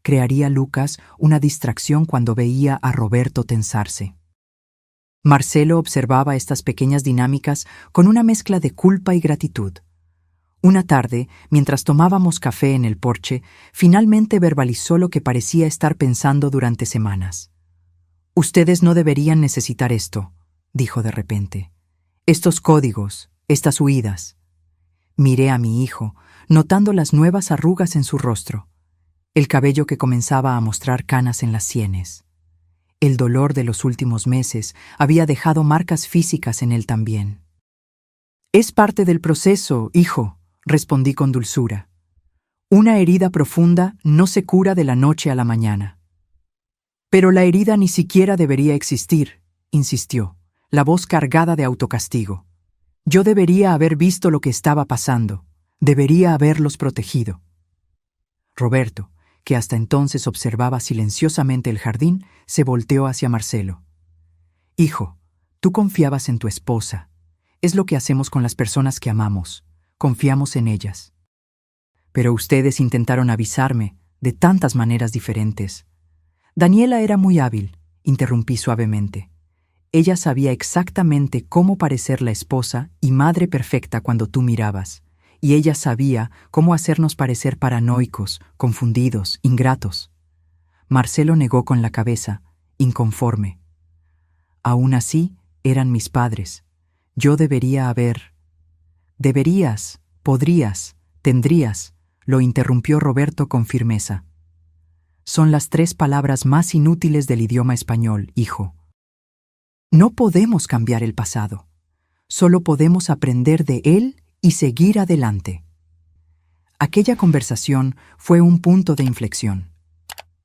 crearía Lucas una distracción cuando veía a Roberto tensarse. Marcelo observaba estas pequeñas dinámicas con una mezcla de culpa y gratitud. Una tarde, mientras tomábamos café en el porche, finalmente verbalizó lo que parecía estar pensando durante semanas. «Ustedes no deberían necesitar esto», dijo de repente. «Estos códigos, estas huidas». Miré a mi hijo, notando las nuevas arrugas en su rostro, el cabello que comenzaba a mostrar canas en las sienes. El dolor de los últimos meses había dejado marcas físicas en él también. «Es parte del proceso, hijo», respondí con dulzura. «Una herida profunda no se cura de la noche a la mañana». «Pero la herida ni siquiera debería existir», insistió, la voz cargada de autocastigo. «Yo debería haber visto lo que estaba pasando, debería haberlos protegido». Roberto, que hasta entonces observaba silenciosamente el jardín, se volteó hacia Marcelo. «Hijo, tú confiabas en tu esposa. Es lo que hacemos con las personas que amamos. Confiamos en ellas. Pero ustedes intentaron avisarme de tantas maneras diferentes». «Daniela era muy hábil», interrumpí suavemente. «Ella sabía exactamente cómo parecer la esposa y madre perfecta cuando tú mirabas, y ella sabía cómo hacernos parecer paranoicos, confundidos, ingratos». Marcelo negó con la cabeza, inconforme. «Aún así, eran mis padres. Yo debería haber...». «Deberías, podrías, tendrías», lo interrumpió Roberto con firmeza. «Son las 3 palabras más inútiles del idioma español, hijo. No podemos cambiar el pasado. Solo podemos aprender de él y seguir adelante». Aquella conversación fue un punto de inflexión.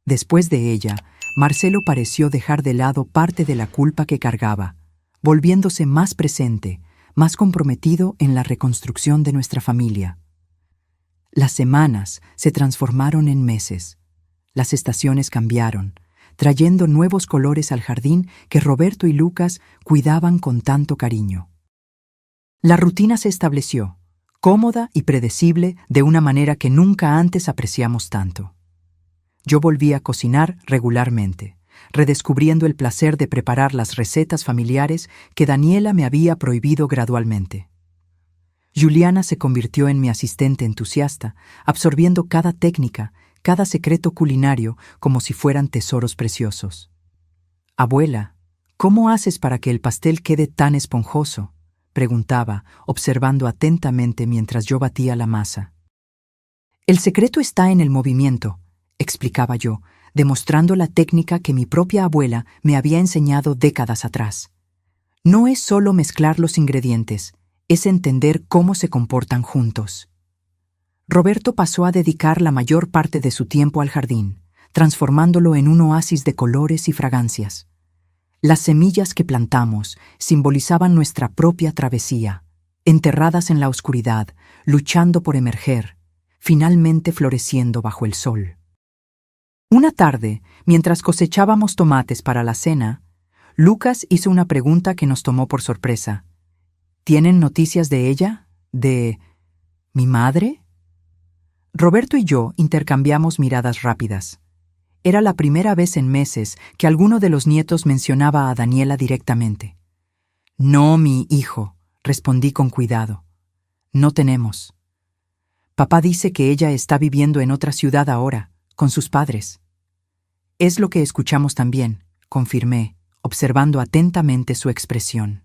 Después de ella, Marcelo pareció dejar de lado parte de la culpa que cargaba, volviéndose más presente, más comprometido en la reconstrucción de nuestra familia. Las semanas se transformaron en meses. Las estaciones cambiaron, trayendo nuevos colores al jardín que Roberto y Lucas cuidaban con tanto cariño. La rutina se estableció, cómoda y predecible de una manera que nunca antes apreciamos tanto. Yo volví a cocinar regularmente, redescubriendo el placer de preparar las recetas familiares que Daniela me había prohibido gradualmente. Juliana se convirtió en mi asistente entusiasta, absorbiendo cada técnica, cada secreto culinario como si fueran tesoros preciosos. «Abuela, ¿cómo haces para que el pastel quede tan esponjoso?», preguntaba, observando atentamente mientras yo batía la masa. «El secreto está en el movimiento», explicaba yo, demostrando la técnica que mi propia abuela me había enseñado décadas atrás. No es solo mezclar los ingredientes, es entender cómo se comportan juntos. Roberto pasó a dedicar la mayor parte de su tiempo al jardín, transformándolo en un oasis de colores y fragancias. Las semillas que plantamos simbolizaban nuestra propia travesía, enterradas en la oscuridad, luchando por emerger, finalmente floreciendo bajo el sol. Una tarde, mientras cosechábamos tomates para la cena, Lucas hizo una pregunta que nos tomó por sorpresa. «¿Tienen noticias de ella? ¿De mi madre?». Roberto y yo intercambiamos miradas rápidas. Era la primera vez en meses que alguno de los nietos mencionaba a Daniela directamente. «No, mi hijo», respondí con cuidado. «No tenemos. Papá dice que ella está viviendo en otra ciudad ahora, con sus padres». «Es lo que escuchamos también», confirmé, observando atentamente su expresión.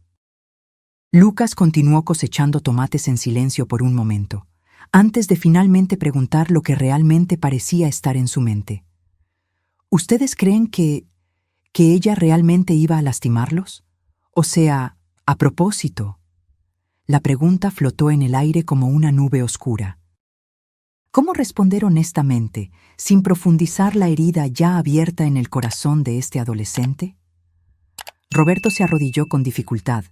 Lucas continuó cosechando tomates en silencio por un momento, antes de finalmente preguntar lo que realmente parecía estar en su mente. «¿Ustedes creen que ella realmente iba a lastimarlos? O sea, a propósito». La pregunta flotó en el aire como una nube oscura. ¿Cómo responder honestamente, sin profundizar la herida ya abierta en el corazón de este adolescente? Roberto se arrodilló con dificultad,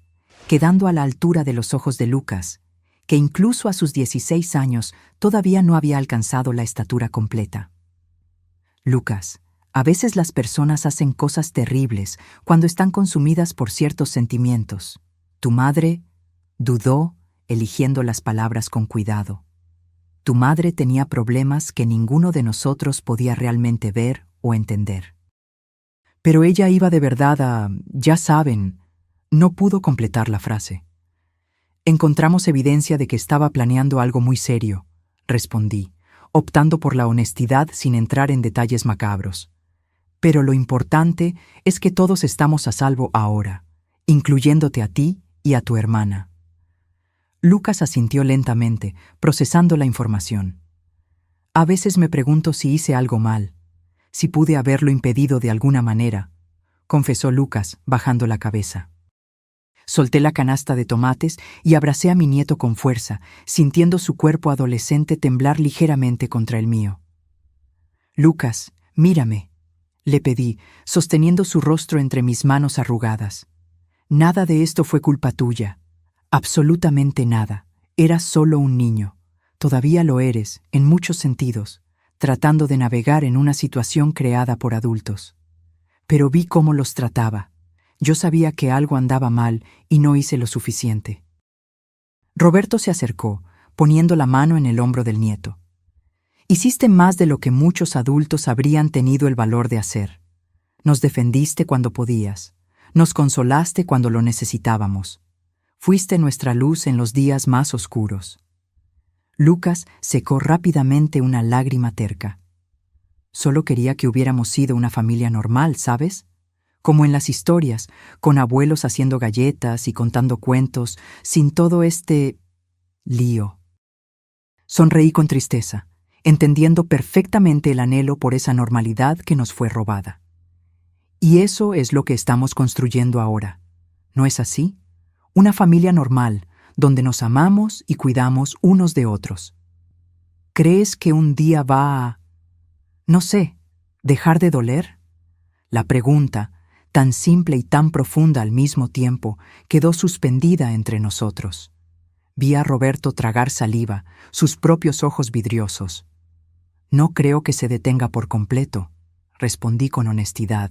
quedando a la altura de los ojos de Lucas, que incluso a sus 16 años todavía no había alcanzado la estatura completa. «Lucas, a veces las personas hacen cosas terribles cuando están consumidas por ciertos sentimientos. Tu madre dudó, eligiendo las palabras con cuidado. Tu madre tenía problemas que ninguno de nosotros podía realmente ver o entender. Pero ella iba de verdad a, ya saben», no pudo completar la frase. «Encontramos evidencia de que estaba planeando algo muy serio», respondí, optando por la honestidad sin entrar en detalles macabros. «Pero lo importante es que todos estamos a salvo ahora, incluyéndote a ti y a tu hermana». Lucas asintió lentamente, procesando la información. «A veces me pregunto si hice algo mal, si pude haberlo impedido de alguna manera», confesó Lucas, bajando la cabeza. Solté la canasta de tomates y abracé a mi nieto con fuerza, sintiendo su cuerpo adolescente temblar ligeramente contra el mío. «Lucas, mírame», le pedí, sosteniendo su rostro entre mis manos arrugadas. «Nada de esto fue culpa tuya. Absolutamente nada. Eras solo un niño. Todavía lo eres, en muchos sentidos, tratando de navegar en una situación creada por adultos. Pero vi cómo los trataba. Yo sabía que algo andaba mal y no hice lo suficiente». Roberto se acercó, poniendo la mano en el hombro del nieto. «Hiciste más de lo que muchos adultos habrían tenido el valor de hacer. Nos defendiste cuando podías. Nos consolaste cuando lo necesitábamos. Fuiste nuestra luz en los días más oscuros». Lucas secó rápidamente una lágrima terca. «Solo quería que hubiéramos sido una familia normal, ¿sabes? Como en las historias, con abuelos haciendo galletas y contando cuentos, sin todo este lío». Sonreí con tristeza, entendiendo perfectamente el anhelo por esa normalidad que nos fue robada. «Y eso es lo que estamos construyendo ahora, ¿no es así? Una familia normal, donde nos amamos y cuidamos unos de otros. ¿Crees que un día va a, no sé, dejar de doler?». La pregunta, tan simple y tan profunda al mismo tiempo, quedó suspendida entre nosotros. Vi a Roberto tragar saliva, sus propios ojos vidriosos. «No creo que se detenga por completo», respondí con honestidad.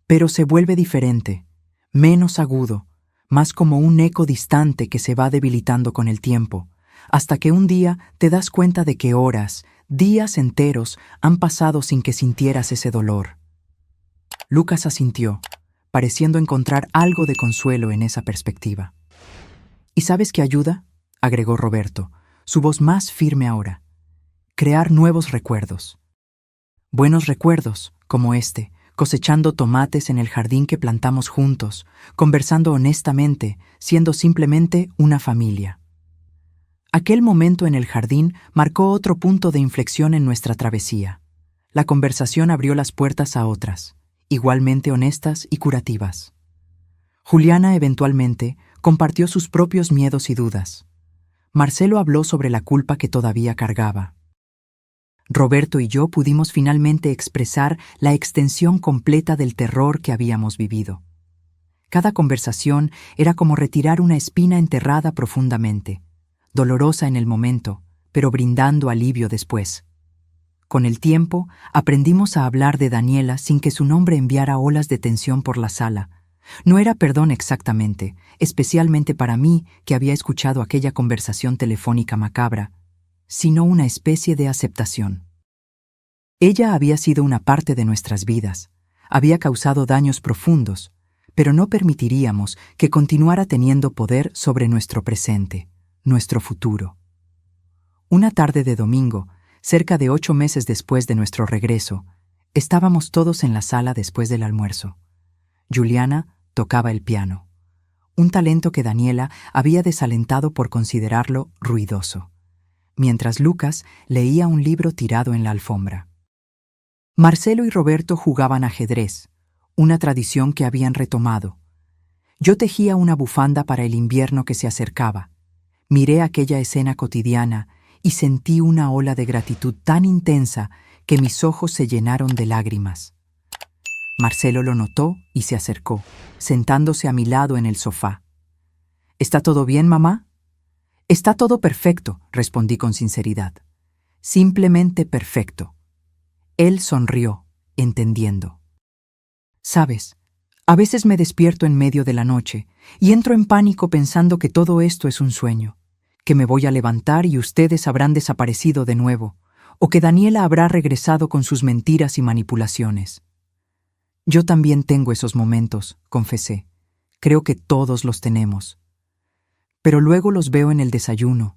«Pero se vuelve diferente, menos agudo, más como un eco distante que se va debilitando con el tiempo, hasta que un día te das cuenta de que horas, días enteros han pasado sin que sintieras ese dolor». Lucas asintió, pareciendo encontrar algo de consuelo en esa perspectiva. «¿Y sabes qué ayuda?», agregó Roberto, su voz más firme ahora. Crear nuevos recuerdos. Buenos recuerdos, como este, cosechando tomates en el jardín que plantamos juntos, conversando honestamente, siendo simplemente una familia. Aquel momento en el jardín marcó otro punto de inflexión en nuestra travesía. La conversación abrió las puertas a otras, igualmente honestas y curativas. Juliana eventualmente compartió sus propios miedos y dudas. Marcelo habló sobre la culpa que todavía cargaba. Roberto y yo pudimos finalmente expresar la extensión completa del terror que habíamos vivido. Cada conversación era como retirar una espina enterrada profundamente, dolorosa en el momento, pero brindando alivio después. Con el tiempo, aprendimos a hablar de Daniela sin que su nombre enviara olas de tensión por la sala. No era perdón exactamente, especialmente para mí que había escuchado aquella conversación telefónica macabra, sino una especie de aceptación. Ella había sido una parte de nuestras vidas, había causado daños profundos, pero no permitiríamos que continuara teniendo poder sobre nuestro presente, nuestro futuro. Una tarde de domingo, cerca de 8 meses después de nuestro regreso, estábamos todos en la sala después del almuerzo. Juliana tocaba el piano, un talento que Daniela había desalentado por considerarlo ruidoso, mientras Lucas leía un libro tirado en la alfombra. Marcelo y Roberto jugaban ajedrez, una tradición que habían retomado. Yo tejía una bufanda para el invierno que se acercaba. Miré aquella escena cotidiana y sentí una ola de gratitud tan intensa que mis ojos se llenaron de lágrimas. Marcelo lo notó y se acercó, sentándose a mi lado en el sofá. ¿Está todo bien, mamá? Está todo perfecto, respondí con sinceridad. Simplemente perfecto. Él sonrió, entendiendo. Sabes, a veces me despierto en medio de la noche y entro en pánico pensando que todo esto es un sueño, que me voy a levantar y ustedes habrán desaparecido de nuevo, o que Daniela habrá regresado con sus mentiras y manipulaciones. Yo también tengo esos momentos, confesé. Creo que todos los tenemos. Pero luego los veo en el desayuno.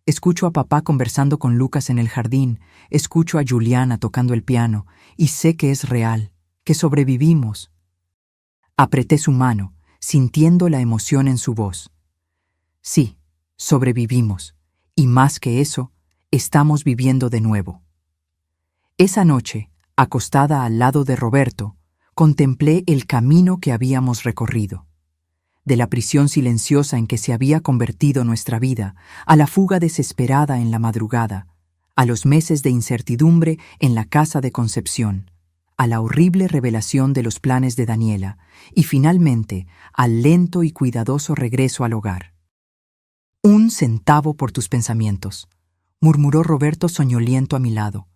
Escucho a papá conversando con Lucas en el jardín, escucho a Juliana tocando el piano, y sé que es real, que sobrevivimos. Apreté su mano, sintiendo la emoción en su voz. Sí, sobrevivimos, y más que eso, estamos viviendo de nuevo. Esa noche, acostada al lado de Roberto, contemplé el camino que habíamos recorrido. De la prisión silenciosa en que se había convertido nuestra vida, a la fuga desesperada en la madrugada, a los meses de incertidumbre en la casa de Concepción, a la horrible revelación de los planes de Daniela y finalmente al lento y cuidadoso regreso al hogar. «Un centavo por tus pensamientos», murmuró Roberto soñoliento a mi lado.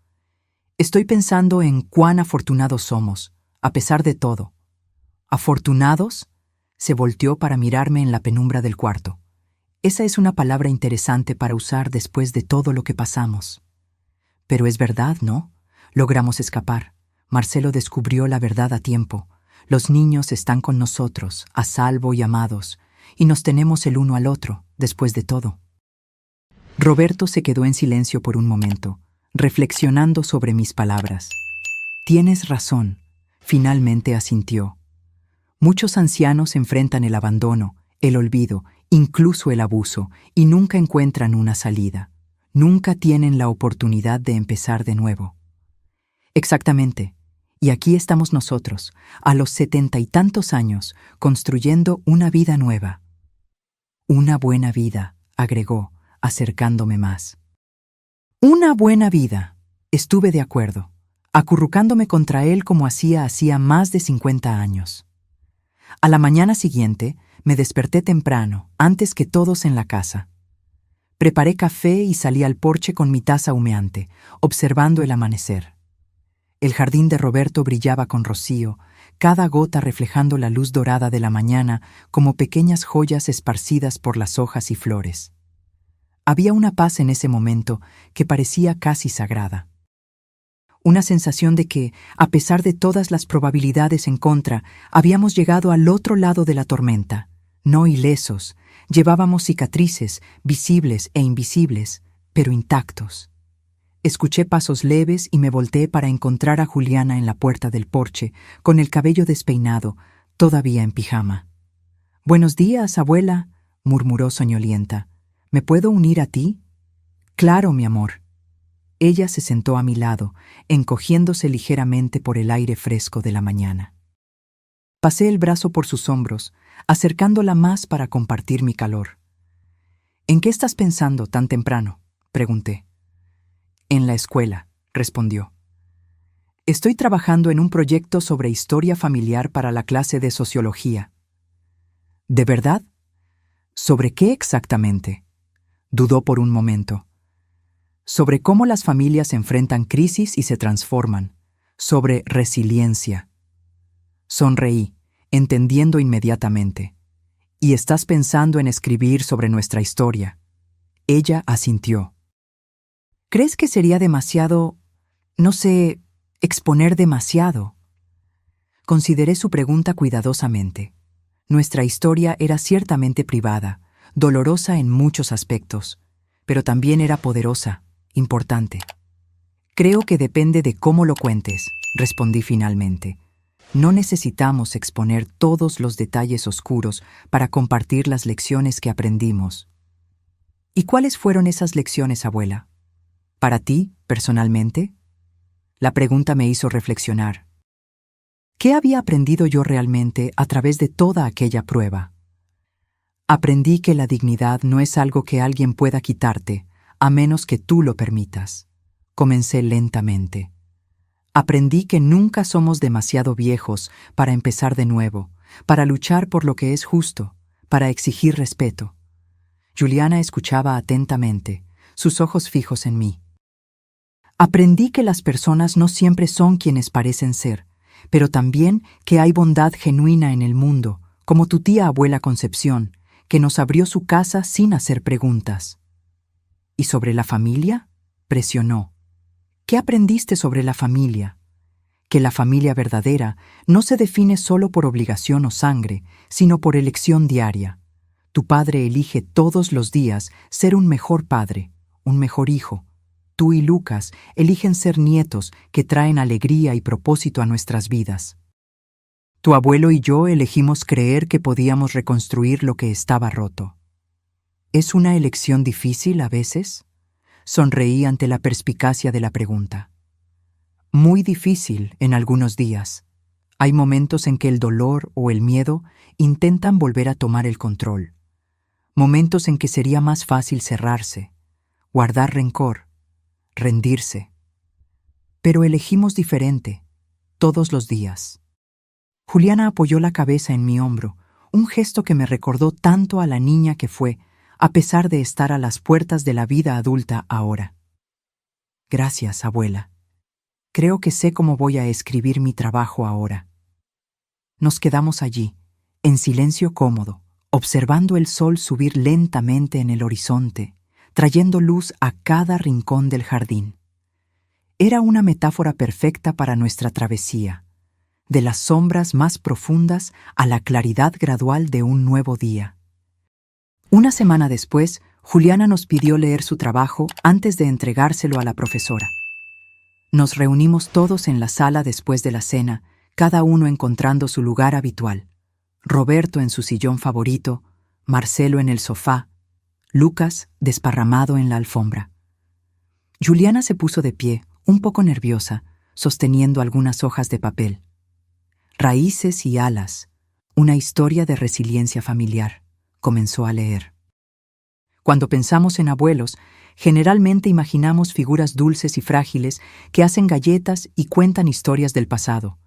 «Estoy pensando en cuán afortunados somos, a pesar de todo». «¿Afortunados?», se volteó para mirarme en la penumbra del cuarto. Esa es una palabra interesante para usar después de todo lo que pasamos. Pero es verdad, ¿no? Logramos escapar. Marcelo descubrió la verdad a tiempo. Los niños están con nosotros, a salvo y amados, y nos tenemos el uno al otro, después de todo. Roberto se quedó en silencio por un momento, reflexionando sobre mis palabras. «Tienes razón», finalmente asintió. Muchos ancianos enfrentan el abandono, el olvido, incluso el abuso, y nunca encuentran una salida. Nunca tienen la oportunidad de empezar de nuevo. Exactamente. Y aquí estamos nosotros, a los 70 y tantos años, construyendo una vida nueva. Una buena vida, agregó, acercándome más. Una buena vida. Estuve de acuerdo, acurrucándome contra él como hacía más de 50 años. A la mañana siguiente, me desperté temprano, antes que todos en la casa. Preparé café y salí al porche con mi taza humeante, observando el amanecer. El jardín de Roberto brillaba con rocío, cada gota reflejando la luz dorada de la mañana como pequeñas joyas esparcidas por las hojas y flores. Había una paz en ese momento que parecía casi sagrada. Una sensación de que, a pesar de todas las probabilidades en contra, habíamos llegado al otro lado de la tormenta, No ilesos, llevábamos cicatrices, visibles e invisibles, pero intactos. Escuché pasos leves y me volteé para encontrar a Juliana en la puerta del porche, con el cabello despeinado, todavía en pijama. «Buenos días, abuela», murmuró soñolienta. «¿Me puedo unir a ti?» «Claro, mi amor». Ella se sentó a mi lado, encogiéndose ligeramente por el aire fresco de la mañana. Pasé el brazo por sus hombros, acercándola más para compartir mi calor. «¿En qué estás pensando tan temprano?», pregunté. «En la escuela», respondió. «Estoy trabajando en un proyecto sobre historia familiar para la clase de sociología». «¿De verdad? ¿Sobre qué exactamente?», dudó por un momento. «Sobre cómo las familias enfrentan crisis y se transforman, sobre resiliencia». Sonreí, entendiendo inmediatamente. «¿Y estás pensando en escribir sobre nuestra historia?». Ella asintió. «¿Crees que sería demasiado, no sé, exponer demasiado?». Consideré su pregunta cuidadosamente. Nuestra historia era ciertamente privada, dolorosa en muchos aspectos, pero también era poderosa, importante. «Creo que depende de cómo lo cuentes», respondí finalmente. «No necesitamos exponer todos los detalles oscuros para compartir las lecciones que aprendimos». «¿Y cuáles fueron esas lecciones, abuela? ¿Para ti, personalmente?». La pregunta me hizo reflexionar. ¿Qué había aprendido yo realmente a través de toda aquella prueba? Aprendí que la dignidad no es algo que alguien pueda quitarte, a menos que tú lo permitas. Comencé lentamente. Aprendí que nunca somos demasiado viejos para empezar de nuevo, para luchar por lo que es justo, para exigir respeto. Juliana escuchaba atentamente, sus ojos fijos en mí. Aprendí que las personas no siempre son quienes parecen ser, pero también que hay bondad genuina en el mundo, como tu tía abuela Concepción, que nos abrió su casa sin hacer preguntas. ¿Y sobre la familia?, presionó. ¿Qué aprendiste sobre la familia? Que la familia verdadera no se define solo por obligación o sangre, sino por elección diaria. Tu padre elige todos los días ser un mejor padre, un mejor hijo. Tú y Lucas eligen ser nietos que traen alegría y propósito a nuestras vidas. Tu abuelo y yo elegimos creer que podíamos reconstruir lo que estaba roto. ¿Es una elección difícil a veces?, sonreí ante la perspicacia de la pregunta. Muy difícil en algunos días. Hay momentos en que el dolor o el miedo intentan volver a tomar el control. Momentos en que sería más fácil cerrarse, guardar rencor, rendirse. Pero elegimos diferente, todos los días. Juliana apoyó la cabeza en mi hombro, un gesto que me recordó tanto a la niña que fue, a pesar de estar a las puertas de la vida adulta ahora. Gracias, abuela. Creo que sé cómo voy a escribir mi trabajo ahora. Nos quedamos allí, en silencio cómodo, observando el sol subir lentamente en el horizonte, trayendo luz a cada rincón del jardín. Era una metáfora perfecta para nuestra travesía, de las sombras más profundas a la claridad gradual de un nuevo día. Una semana después, Juliana nos pidió leer su trabajo antes de entregárselo a la profesora. Nos reunimos todos en la sala después de la cena, cada uno encontrando su lugar habitual. Roberto en su sillón favorito, Marcelo en el sofá, Lucas desparramado en la alfombra. Juliana se puso de pie, un poco nerviosa, sosteniendo algunas hojas de papel. Raíces y alas, una historia de resiliencia familiar, comenzó a leer. Cuando pensamos en abuelos, generalmente imaginamos figuras dulces y frágiles que hacen galletas y cuentan historias del pasado.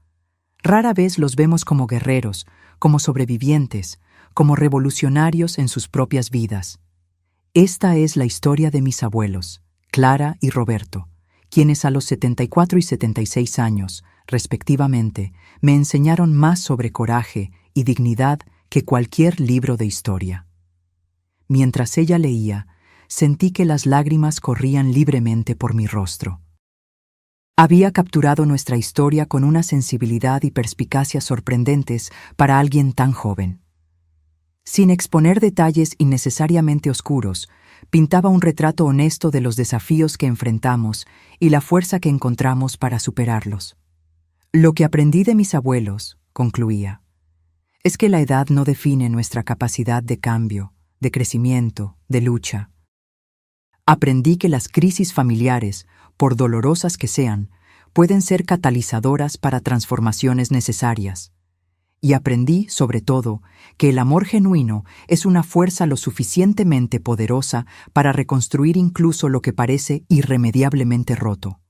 Rara vez los vemos como guerreros, como sobrevivientes, como revolucionarios en sus propias vidas. Esta es la historia de mis abuelos, Clara y Roberto, quienes a los 74 y 76 años, respectivamente, me enseñaron más sobre coraje y dignidad que cualquier libro de historia. Mientras ella leía, sentí que las lágrimas corrían libremente por mi rostro. Había capturado nuestra historia con una sensibilidad y perspicacia sorprendentes para alguien tan joven. Sin exponer detalles innecesariamente oscuros, pintaba un retrato honesto de los desafíos que enfrentamos y la fuerza que encontramos para superarlos. Lo que aprendí de mis abuelos, concluía, es que la edad no define nuestra capacidad de cambio, de crecimiento, de lucha. Aprendí que las crisis familiares, por dolorosas que sean, pueden ser catalizadoras para transformaciones necesarias. Y aprendí, sobre todo, que el amor genuino es una fuerza lo suficientemente poderosa para reconstruir incluso lo que parece irremediablemente roto.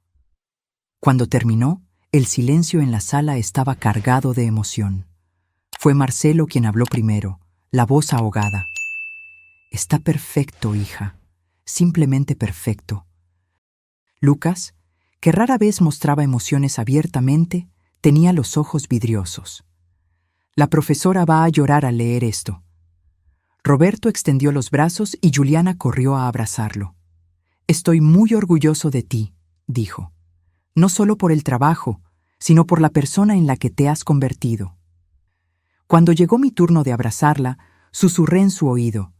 Cuando terminó, el silencio en la sala estaba cargado de emoción. Fue Marcelo quien habló primero, la voz ahogada. «Está perfecto, hija, simplemente perfecto». Lucas, que rara vez mostraba emociones abiertamente, tenía los ojos vidriosos. La profesora va a llorar al leer esto. Roberto extendió los brazos y Juliana corrió a abrazarlo. «Estoy muy orgulloso de ti», dijo. «No solo por el trabajo, sino por la persona en la que te has convertido». Cuando llegó mi turno de abrazarla, susurré en su oído.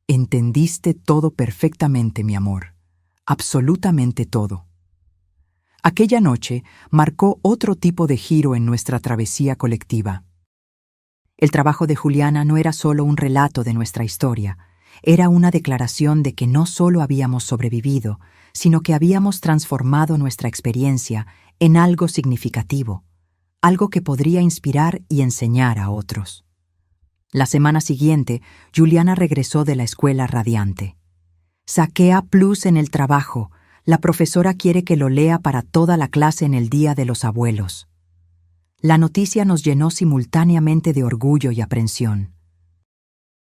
«Entendiste todo perfectamente, mi amor. Absolutamente todo». Aquella noche marcó otro tipo de giro en nuestra travesía colectiva. El trabajo de Juliana no era solo un relato de nuestra historia, era una declaración de que no solo habíamos sobrevivido, sino que habíamos transformado nuestra experiencia en algo significativo, algo que podría inspirar y enseñar a otros. La semana siguiente, Juliana regresó de la escuela radiante. «Saqué A+ en el trabajo. La profesora quiere que lo lea para toda la clase en el Día de los Abuelos». La noticia nos llenó simultáneamente de orgullo y aprensión.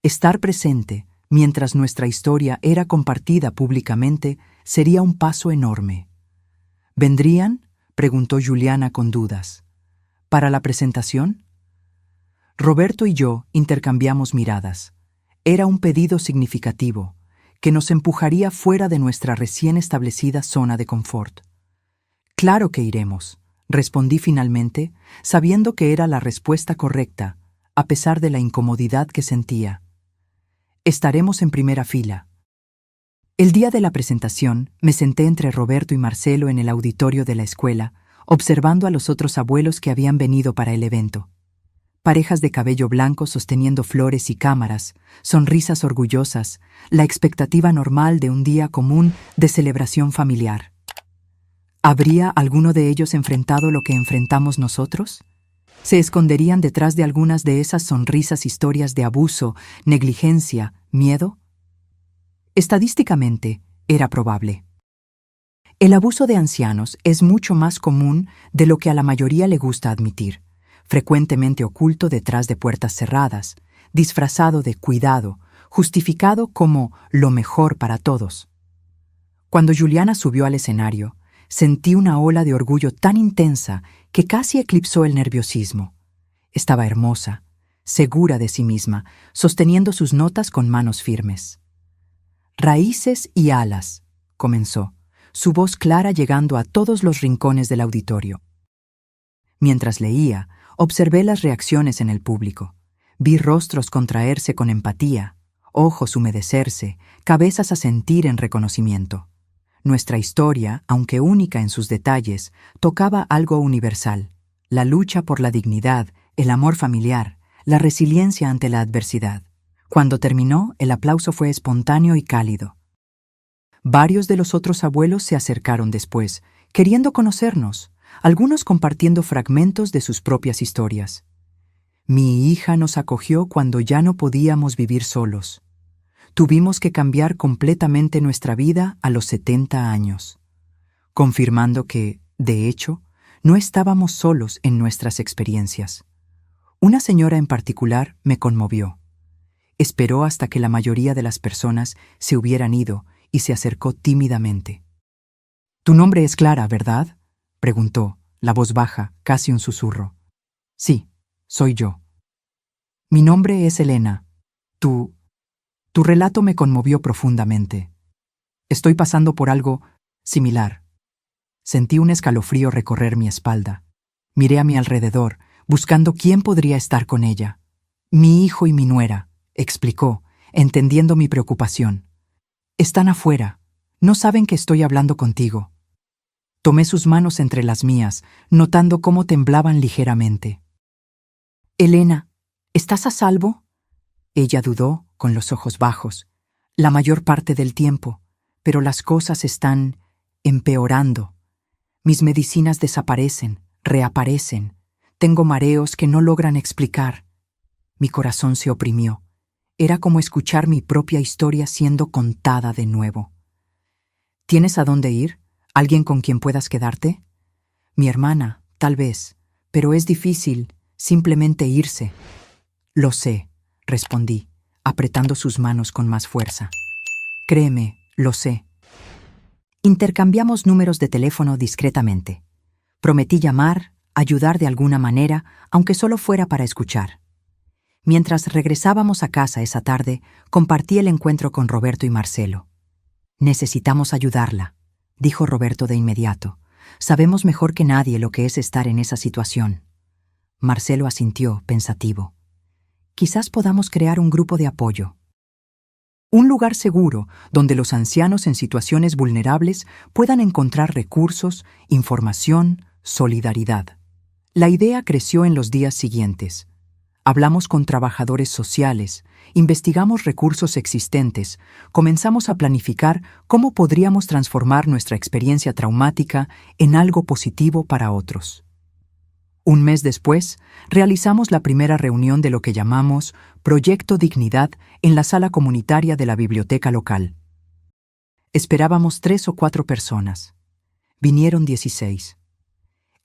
Estar presente, mientras nuestra historia era compartida públicamente, sería un paso enorme. ¿Vendrían?, preguntó Juliana con dudas. ¿Para la presentación? Roberto y yo intercambiamos miradas. Era un pedido significativo, que nos empujaría fuera de nuestra recién establecida zona de confort. «Claro que iremos», respondí finalmente, sabiendo que era la respuesta correcta, a pesar de la incomodidad que sentía. «Estaremos en primera fila». El día de la presentación, me senté entre Roberto y Marcelo en el auditorio de la escuela, observando a los otros abuelos que habían venido para el evento. Parejas de cabello blanco sosteniendo flores y cámaras, sonrisas orgullosas, la expectativa normal de un día común de celebración familiar. ¿Habría alguno de ellos enfrentado lo que enfrentamos nosotros? ¿Se esconderían detrás de algunas de esas sonrisas historias de abuso, negligencia, miedo? Estadísticamente, era probable. El abuso de ancianos es mucho más común de lo que a la mayoría le gusta admitir, frecuentemente oculto detrás de puertas cerradas, disfrazado de cuidado, justificado como lo mejor para todos. Cuando Juliana subió al escenario, sentí una ola de orgullo tan intensa que casi eclipsó el nerviosismo. Estaba hermosa, segura de sí misma, sosteniendo sus notas con manos firmes. «Raíces y alas», comenzó, su voz clara llegando a todos los rincones del auditorio. Mientras leía, observé las reacciones en el público. Vi rostros contraerse con empatía, ojos humedecerse, cabezas asentir en reconocimiento. Nuestra historia, aunque única en sus detalles, tocaba algo universal: la lucha por la dignidad, el amor familiar, la resiliencia ante la adversidad. Cuando terminó, el aplauso fue espontáneo y cálido. Varios de los otros abuelos se acercaron después, queriendo conocernos, algunos compartiendo fragmentos de sus propias historias. «Mi hija nos acogió cuando ya no podíamos vivir solos. Tuvimos que cambiar completamente nuestra vida a los 70 años», confirmando que, de hecho, no estábamos solos en nuestras experiencias. Una señora en particular me conmovió. Esperó hasta que la mayoría de las personas se hubieran ido y se acercó tímidamente. «Tu nombre es Clara, ¿verdad?», preguntó, la voz baja, casi un susurro. «Sí, soy yo». «Mi nombre es Elena. Tu relato me conmovió profundamente. Estoy pasando por algo similar». Sentí un escalofrío recorrer mi espalda. Miré a mi alrededor, buscando quién podría estar con ella. «Mi hijo y mi nuera», explicó, entendiendo mi preocupación. Están afuera. No saben que estoy hablando contigo. Tomé sus manos entre las mías, notando cómo temblaban ligeramente. Elena, ¿estás a salvo? Ella dudó, con los ojos bajos, la mayor parte del tiempo, pero las cosas están empeorando. Mis medicinas desaparecen, reaparecen. Tengo mareos que no logran explicar. Mi corazón se oprimió. Era como escuchar mi propia historia siendo contada de nuevo. ¿Tienes a dónde ir? ¿Alguien con quien puedas quedarte? Mi hermana, tal vez, pero es difícil simplemente irse. Lo sé, respondí, apretando sus manos con más fuerza. Créeme, lo sé. Intercambiamos números de teléfono discretamente. Prometí llamar, ayudar de alguna manera, aunque solo fuera para escuchar. Mientras regresábamos a casa esa tarde, compartí el encuentro con Roberto y Marcelo. Necesitamos ayudarla, dijo Roberto de inmediato. Sabemos mejor que nadie lo que es estar en esa situación. Marcelo asintió, pensativo. Quizás podamos crear un grupo de apoyo. Un lugar seguro donde los ancianos en situaciones vulnerables puedan encontrar recursos, información, solidaridad. La idea creció en los días siguientes. Hablamos con trabajadores sociales, investigamos recursos existentes, comenzamos a planificar cómo podríamos transformar nuestra experiencia traumática en algo positivo para otros. Un mes después, realizamos la primera reunión de lo que llamamos Proyecto Dignidad en la sala comunitaria de la biblioteca local. Esperábamos 3 o 4 personas. Vinieron 16.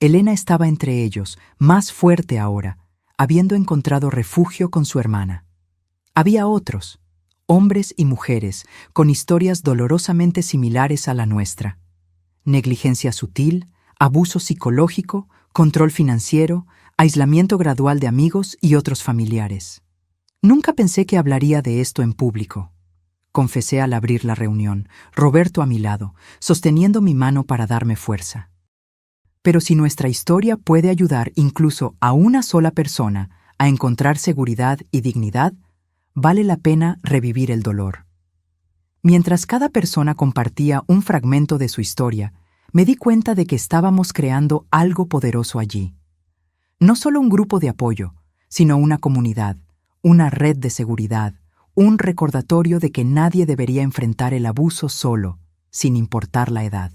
Elena estaba entre ellos, más fuerte ahora, habiendo encontrado refugio con su hermana. Había otros, hombres y mujeres, con historias dolorosamente similares a la nuestra. Negligencia sutil, abuso psicológico, control financiero, aislamiento gradual de amigos y otros familiares. Nunca pensé que hablaría de esto en público. Confesé al abrir la reunión, Roberto a mi lado, sosteniendo mi mano para darme fuerza. Pero si nuestra historia puede ayudar incluso a una sola persona a encontrar seguridad y dignidad, vale la pena revivir el dolor. Mientras cada persona compartía un fragmento de su historia, me di cuenta de que estábamos creando algo poderoso allí. No solo un grupo de apoyo, sino una comunidad, una red de seguridad, un recordatorio de que nadie debería enfrentar el abuso solo, sin importar la edad.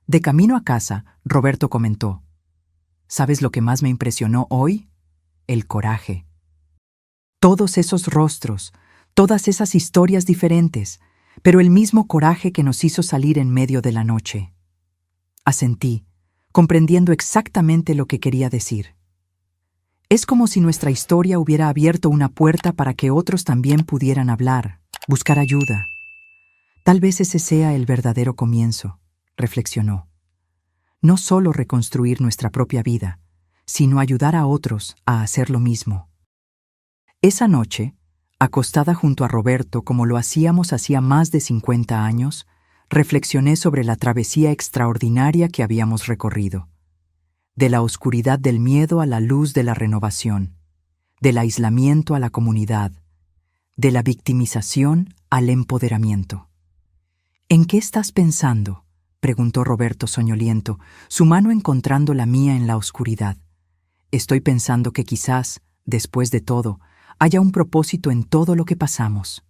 De camino a casa, Roberto comentó: ¿Sabes lo que más me impresionó hoy? El coraje. Todos esos rostros, todas esas historias diferentes, pero el mismo coraje que nos hizo salir en medio de la noche. Asentí, comprendiendo exactamente lo que quería decir. Es como si nuestra historia hubiera abierto una puerta para que otros también pudieran hablar, buscar ayuda. Tal vez ese sea el verdadero comienzo, reflexionó. No solo reconstruir nuestra propia vida, sino ayudar a otros a hacer lo mismo. Esa noche, acostada junto a Roberto como lo hacíamos hacía más de 50 años, reflexioné sobre la travesía extraordinaria que habíamos recorrido. De la oscuridad del miedo a la luz de la renovación, del aislamiento a la comunidad, de la victimización al empoderamiento. ¿En qué estás pensando?, preguntó Roberto soñoliento, su mano encontrando la mía en la oscuridad. Estoy pensando que quizás, después de todo, haya un propósito en todo lo que pasamos.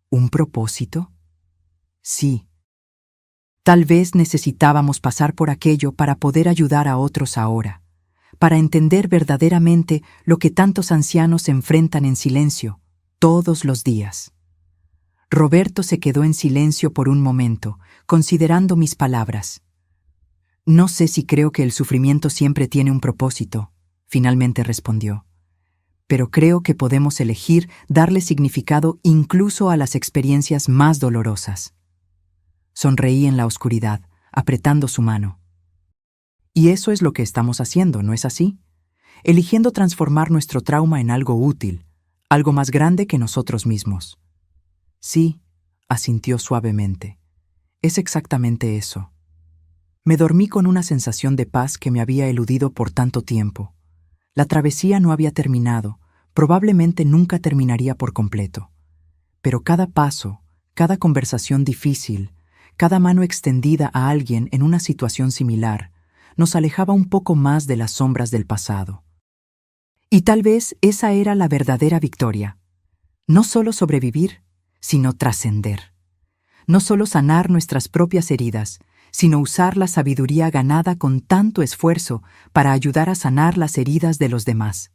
¿Un propósito? Sí. Tal vez necesitábamos pasar por aquello para poder ayudar a otros ahora, para entender verdaderamente lo que tantos ancianos enfrentan en silencio, todos los días. Roberto se quedó en silencio por un momento, considerando mis palabras. No sé si creo que el sufrimiento siempre tiene un propósito, finalmente respondió. Pero creo que podemos elegir darle significado incluso a las experiencias más dolorosas. Sonreí en la oscuridad, apretando su mano. Y eso es lo que estamos haciendo, ¿no es así? Eligiendo transformar nuestro trauma en algo útil, algo más grande que nosotros mismos. Sí, asintió suavemente. Es exactamente eso. Me dormí con una sensación de paz que me había eludido por tanto tiempo. La travesía no había terminado, probablemente nunca terminaría por completo. Pero cada paso, cada conversación difícil, cada mano extendida a alguien en una situación similar, nos alejaba un poco más de las sombras del pasado. Y tal vez esa era la verdadera victoria. No solo sobrevivir, sino trascender. No solo sanar nuestras propias heridas, sino usar la sabiduría ganada con tanto esfuerzo para ayudar a sanar las heridas de los demás.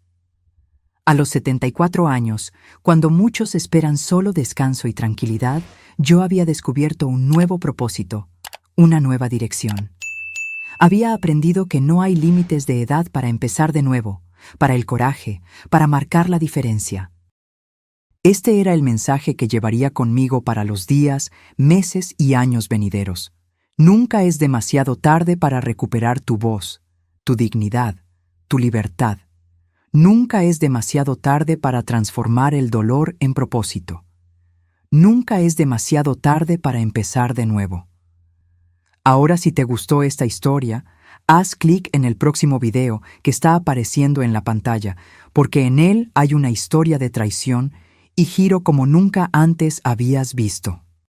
A los 74 años, cuando muchos esperan solo descanso y tranquilidad, yo había descubierto un nuevo propósito, una nueva dirección. Había aprendido que no hay límites de edad para empezar de nuevo, para el coraje, para marcar la diferencia. Este era el mensaje que llevaría conmigo para los días, meses y años venideros. Nunca es demasiado tarde para recuperar tu voz, tu dignidad, tu libertad. Nunca es demasiado tarde para transformar el dolor en propósito. Nunca es demasiado tarde para empezar de nuevo. Ahora, si te gustó esta historia, haz clic en el próximo video que está apareciendo en la pantalla, porque en él hay una historia de traición y giro como nunca antes habías visto.